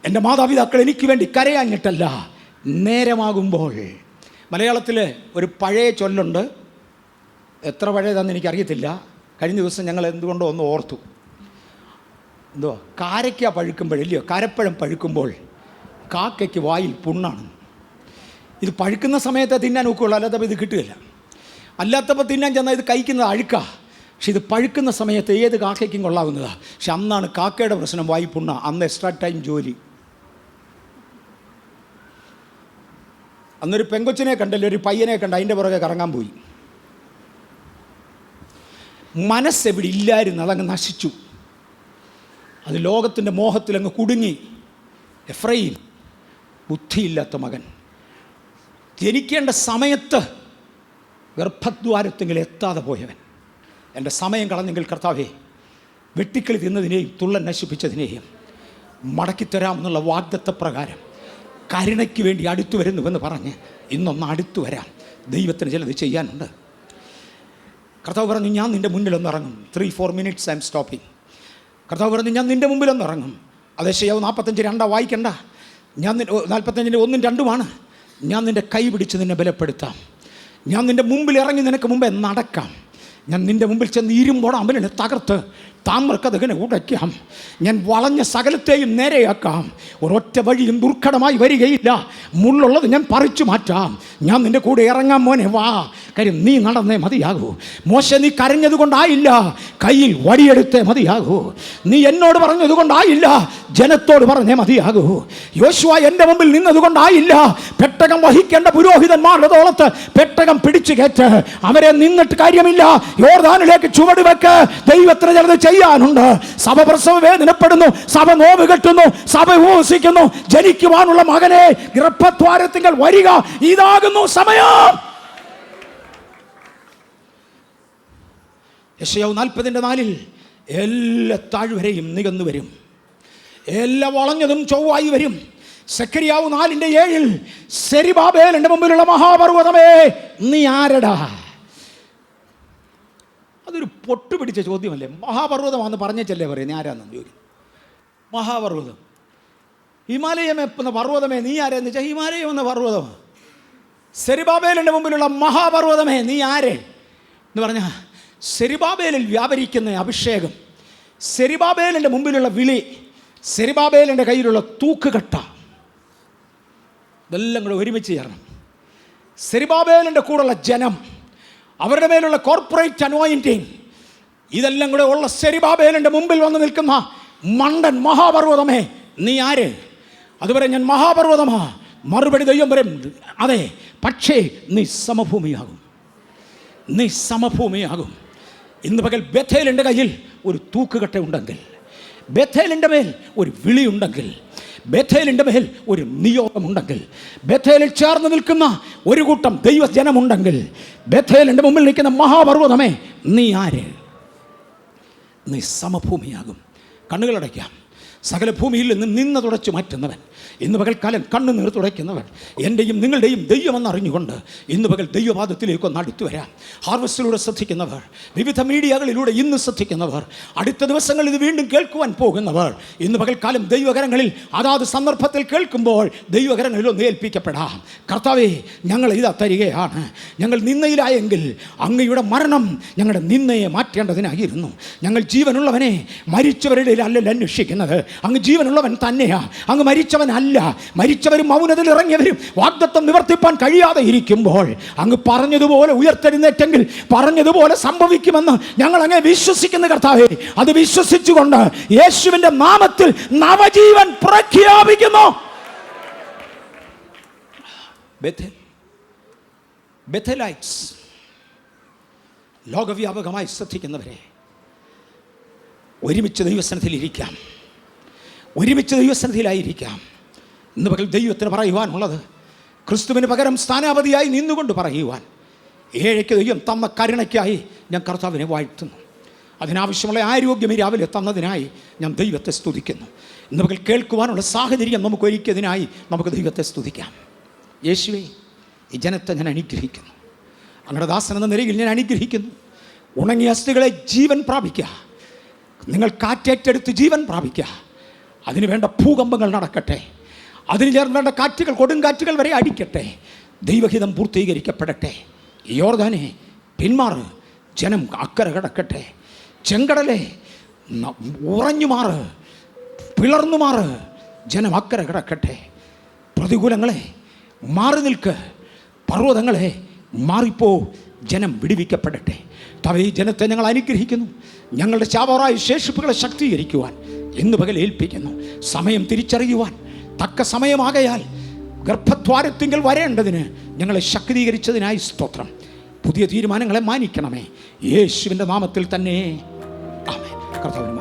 എൻ്റെ മാതാപിതാക്കൾ എനിക്ക് വേണ്ടി കരയാഞ്ഞിട്ടല്ല. നേരമാകുമ്പോൾ. മലയാളത്തിൽ ഒരു പഴയ ചൊല്ലുണ്ട്, എത്ര പഴയതാണെന്ന് എനിക്കറിയത്തില്ല. കഴിഞ്ഞ ദിവസം ഞങ്ങൾ എന്തുകൊണ്ടോ ഒന്ന് ഓർത്തു. എന്തോ കാരയ്ക്ക പഴുക്കുമ്പോഴല്ലയോ, കാരപ്പഴം പഴുക്കുമ്പോൾ കാക്കയ്ക്ക് വായിൽ പുണ്ണാണ്. ഇത് പഴുക്കുന്ന സമയത്തെ തിന്നാൻ ഒക്കുകയുള്ളൂ, അല്ലാത്തപ്പോൾ ഇത് കിട്ടുകയില്ല. അല്ലാത്തപ്പോൾ തിന്നാൻ ചെന്നാൽ ഇത് കഴിക്കുന്നത് അഴുക്കാ. പക്ഷെ ഇത് പഴുക്കുന്ന സമയത്ത് ഏത് കാക്കയ്ക്കും കൊള്ളാവുന്നതാണ്. പക്ഷെ അന്നാണ് കാക്കയുടെ പ്രശ്നം, വായി പുണ്ണ. അന്ന് എക്സ്ട്രാ ടൈം ജോലി. അന്നൊരു പെങ്കൊച്ചിനെ കണ്ടല്ലോ, ഒരു പയ്യനെ കണ്ട് അതിൻ്റെ പുറകെ കറങ്ങാൻ പോയി. മനസ്സെവിടെ ഇല്ലായിരുന്നു, അതങ്ങ് നശിച്ചു. അത് ലോകത്തിൻ്റെ മോഹത്തിലങ്ങ് കുടുങ്ങി. എഫ്രയീം ബുദ്ധിയില്ലാത്ത മകൻ, ജനിക്കേണ്ട സമയത്ത് ഗർഭദ്വാരത്തെങ്കിൽ എത്താതെ പോയവൻ. എൻ്റെ സമയം കളഞ്ഞെങ്കിൽ കർത്താവേ, വെട്ടിക്കളി തിന്നതിനെയും തുള്ളൻ നശിപ്പിച്ചതിനെയും മടക്കിത്തരാമെന്നുള്ള വാഗ്ദത്തപ്രകാരം കരുണയ്ക്ക് വേണ്ടി അടുത്തു വരുന്നുവെന്ന് പറഞ്ഞ് ഇന്നൊന്ന് അടുത്തു വരാം. ദൈവത്തിന് ചിലത് ചെയ്യാനുണ്ട്. കർത്താവ് പറഞ്ഞു, ഞാൻ നിൻ്റെ മുന്നിലൊന്നിറങ്ങും. 3-4 minutes ഐ എം സ്റ്റോപ്പിങ്. കർത്താവ് പറഞ്ഞു, ഞാൻ നിൻ്റെ മുമ്പിലൊന്നിറങ്ങും. അത് യെശയ്യാവ് 45:2 വായിക്കണ്ട. ഞാൻ 45:1-2 ഞാൻ നിൻ്റെ കൈ പിടിച്ച് നിന്നെ ബലപ്പെടുത്താം. ഞാൻ നിൻ്റെ മുമ്പിൽ ഇറങ്ങി നിനക്ക് മുമ്പേ നടക്കാം. ഞാൻ നിൻ്റെ മുമ്പിൽ ചെന്ന് ഇരുമ്പോടമ്പലിനെ തകർത്ത് താമ്രക്കതകിനെ ഉടയ്ക്കാം. ഞാൻ വളഞ്ഞ സകലത്തെയും നേരെയാക്കാം. ഒരൊറ്റ വഴിയും ദുർഘടമായി വരികയില്ല. മുള്ളുള്ളത് ഞാൻ പറിച്ചു മാറ്റാം. ഞാൻ നിൻ്റെ കൂടെ ഇറങ്ങാൻ മോനെ, വാ. കാര്യം നീ നടന്നേ മതിയാകൂ. മോശ, നീ കരഞ്ഞതുകൊണ്ടായില്ല, കയ്യിൽ വടിയെടുത്തേ മതിയാകൂ. നീ എന്നോട് പറഞ്ഞതുകൊണ്ടായില്ല, ജനത്തോട് പറഞ്ഞേ മതിയാകൂ. യോശുവ എൻ്റെ മുമ്പിൽ നിന്നതുകൊണ്ടായില്ല, പെട്ടകം വഹിക്കേണ്ട പുരോഹിതന്മാരുടെ തോളത്ത് പെട്ടകം പിടിച്ചു കയറ്റ്. അവരെ നിന്നിട്ട് കാര്യമില്ല. യോർദാനിലേക്ക് ചുവട് വെക്ക്. ദൈവത്തിന് ചിലത് ചെയ്യാനുണ്ട്. സഭ പ്രസവ വേദനപ്പെടുന്നു, സഭ നോവ് കെട്ടുന്നു, സഭ ഉപവസിക്കുന്നു. ജനിക്കുവാനുള്ള മകനെ ഗർഭദ്വാരത്തിങ്കൽ വരിക, ഇതാകുന്നു സമയം. യെശയ്യാവ് 40:4 എല്ലാ താഴ്വരയും നികന്നു വരും, എല്ലാ വളഞ്ഞതും ചൊവ്വായി വരും. സെഖര്യാവ് 4:7 സെരുബ്ബാബേലിന്റെ മുമ്പിലുള്ള മഹാപർവ്വതമേ നീ ആരടാ? അതൊരു പൊട്ടു പിടിച്ച ചോദ്യമല്ലേ? മഹാപർവ്വതമാണെന്ന് പറഞ്ഞേച്ചല്ലേ പറയുന്നത്, ആരാണെന്ന് ചോദിക്കും. മഹാപർവ്വതം, ഹിമാലയം എന്ന പർവ്വതമേ നീ ആരെന്ന് വെച്ചാൽ ഹിമാലയം എന്ന പർവ്വതമാണ്. സെരുബ്ബാബേലിൻ്റെ മുമ്പിലുള്ള മഹാപർവ്വതമേ നീ ആരെ എന്ന് പറഞ്ഞാൽ, സെരുബ്ബാബേലിൽ വ്യാപരിക്കുന്ന അഭിഷേകം, സെരുബ്ബാബേലിൻ്റെ മുമ്പിലുള്ള വിളി, സെരുബ്ബാബേലിൻ്റെ കയ്യിലുള്ള തൂക്കുകട്ട, ഇതെല്ലാം കൂടെ ഒരുമിച്ച് ചേരണം. സെരുബ്ബാബേലിൻ്റെ കൂടെയുള്ള ജനം, അവരുടെ മേലുള്ള കോർപ്പറേറ്റ് അനോയിന്റിങ്, ഇതെല്ലാം കൂടെ ഉള്ള സെരുബ്ബാബേലിൻ്റെ മുമ്പിൽ വന്ന് നിൽക്കുന്ന മണ്ടൻ മഹാപർവ്വതമേ നീ ആര്? അതുവരെ ഞാൻ മഹാപർവ്വതമാ. മറുപടി ദൈവം പറയും, അതെ, പക്ഷേ നീ സമഭൂമിയാകും, നീ സമഭൂമിയാകും. ഇന്ന് പകൽ ബേഥേലിൻ്റെ കയ്യിൽ ഒരു തൂക്കുകട്ട ഉണ്ടെങ്കിൽ, ബേഥേലിൻ്റെ മേൽ ഒരു വിളിയുണ്ടെങ്കിൽ, ബേഥേലിൻ്റെ മേൽ ഒരു നിയോഗമുണ്ടെങ്കിൽ, ബേഥേലിൽ ചേർന്ന് നിൽക്കുന്ന ഒരു കൂട്ടം ദൈവജനമുണ്ടെങ്കിൽ, ബേഥേലിൻ്റെ മുമ്പിൽ നിൽക്കുന്ന മഹാപർവ്വതമേ നീ ആര്? നീ സമഭൂമിയാകും. കണ്ണുകളടയ്ക്കാം. സകല ഭൂമിയിൽ നിന്ന് തുടച്ചു മാറ്റുന്നവൻ, ഇന്ന് പകൽക്കാലം കണ്ണുനീർ തുടയ്ക്കുന്നവൻ, എൻ്റെയും നിങ്ങളുടെയും ദൈവമെന്ന് അറിഞ്ഞുകൊണ്ട് ഇന്ന് പകൽ ദൈവപാദത്തിലേക്കൊന്ന് അടുത്തു വരാം. ഹാർവസ്റ്റിലൂടെ ശ്രദ്ധിക്കുന്നവർ, വിവിധ മീഡിയകളിലൂടെ ഇന്ന് ശ്രദ്ധിക്കുന്നവർ, അടുത്ത ദിവസങ്ങളിൽ ഇത് വീണ്ടും കേൾക്കുവാൻ പോകുന്നവർ, ഇന്ന് പകൽക്കാലം ദൈവകരങ്ങളിൽ അതാത് സന്ദർഭത്തിൽ കേൾക്കുമ്പോൾ ദൈവകരങ്ങളിൽ ഒന്ന് ഏൽപ്പിക്കപ്പെടാം. കർത്താവേ, ഞങ്ങൾ ഇതാ തരികയാണ്. ഞങ്ങൾ നിന്നയിലായെങ്കിൽ അങ്ങയുടെ മരണം ഞങ്ങളുടെ നിന്നയെ മാറ്റേണ്ടതിനായിരുന്നു. ഞങ്ങൾ ജീവനുള്ളവനെ മരിച്ചവരുടെ അല്ലല്ലോ അന്വേഷിക്കുന്നത്, അങ്ങ് ജീവനുള്ളവൻ തന്നെയാ. അങ്ങ് മരിച്ചവനല്ല. മരിച്ചവരും മൗനത്തിൽ ഇറങ്ങിയവരും വാഗ്ദത്തം നിവർത്തിപ്പാൻ കഴിയാതെ ഇരിക്കുമ്പോൾ അങ്ങ് പറഞ്ഞതുപോലെ ഉയർത്തെഴുന്നേറ്റെങ്കിൽ പറഞ്ഞതുപോലെ സംഭവിക്കുമെന്ന് ഞങ്ങൾ അങ്ങ് വിശ്വസിക്കുന്ന കർത്താവേ, അത് വിശ്വസിച്ചുകൊണ്ട് യേശുവിന്റെ നാമത്തിൽ നവജീവൻ പ്രഖ്യാപിക്കുന്നു. ബെഥേലൈറ്റ്സ്, ലോകവ്യാപകമായി ശ്രദ്ധിക്കുന്നവരെ, ഒരുമിച്ച് ദൈവസന്നിധിയിൽ ഇരിക്കാം, ഒരുമിച്ച് ദൈവസന്നിധിയിലായിരിക്കാം. ഇന്ന് പകൽ ദൈവത്തിന് പറയുവാനുള്ളത്, ക്രിസ്തുവിന് പകരം സ്ഥാനാപതിയായി നിന്നുകൊണ്ട് പറയുവാൻ, ഏഴയ്ക്ക് ദൈവം തന്ന കരുണയ്ക്കായി ഞാൻ കർത്താവിനെ വാഴ്ത്തുന്നു. അതിനാവശ്യമുള്ള ആരോഗ്യം രാവിലെ തന്നതിനായി ഞാൻ ദൈവത്തെ സ്തുതിക്കുന്നു. ഇന്ന് പകൽ കേൾക്കുവാനുള്ള സാഹചര്യം നമുക്ക് ഒരുക്കിയതിനായി നമുക്ക് ദൈവത്തെ സ്തുതിക്കാം. യേശുവേ, ഈ ജനത്തെ ഞാൻ അനുഗ്രഹിക്കുന്നു. അങ്ങയുടെ ദാസൻ എന്ന നിലയിൽ ഞാൻ അനുഗ്രഹിക്കുന്നു. ഉണങ്ങിയ അസ്ഥികളെ ജീവൻ പ്രാപിക്കുക. നിങ്ങൾ കാറ്റേറ്റെടുത്ത് ജീവൻ പ്രാപിക്കുക. അതിന് വേണ്ട ഭൂകമ്പങ്ങൾ നടക്കട്ടെ. അതിന് വേണ്ട കാറ്റുകൾ, കൊടുങ്കാറ്റുകൾ വരെ അടിക്കട്ടെ. ദൈവഹിതം പൂർത്തീകരിക്കപ്പെടട്ടെ. യോർദാനെ പിന്മാറ്, ജനം അക്കരെ കിടക്കട്ടെ. ചെങ്കടലെ ഉറഞ്ഞു മാറ്, പിളർന്നു മാറ്, ജനം അക്കരെ കിടക്കട്ടെ. പ്രതികൂലങ്ങളെ മാറി നിൽക്ക്, പർവ്വതങ്ങളെ മാറിപ്പോ, ജനം വിടുവിക്കപ്പെടട്ടെ. തവേ, ജനത്തെ ഞങ്ങൾ അനുഗ്രഹിക്കുന്നു. ഞങ്ങളുടെ ചാവറായ ശേഷിപ്പുകളെ ശക്തീകരിക്കുവാൻ ഇന്ന് പകൽ ഏൽപ്പിക്കുന്നു. സമയം തിരിച്ചറിയുവാൻ തക്ക സമയമാകയാൽ ഗർഭദ്വാരത്തിങ്കൽ വരേണ്ടതിന് ഞങ്ങളെ ശക്തീകരിച്ചതിനായി സ്തോത്രം. പുതിയ തീരുമാനങ്ങളെ മാനിക്കണമേ. യേശുവിൻ്റെ നാമത്തിൽ തന്നെ ആമേൻ. കർത്താവിന്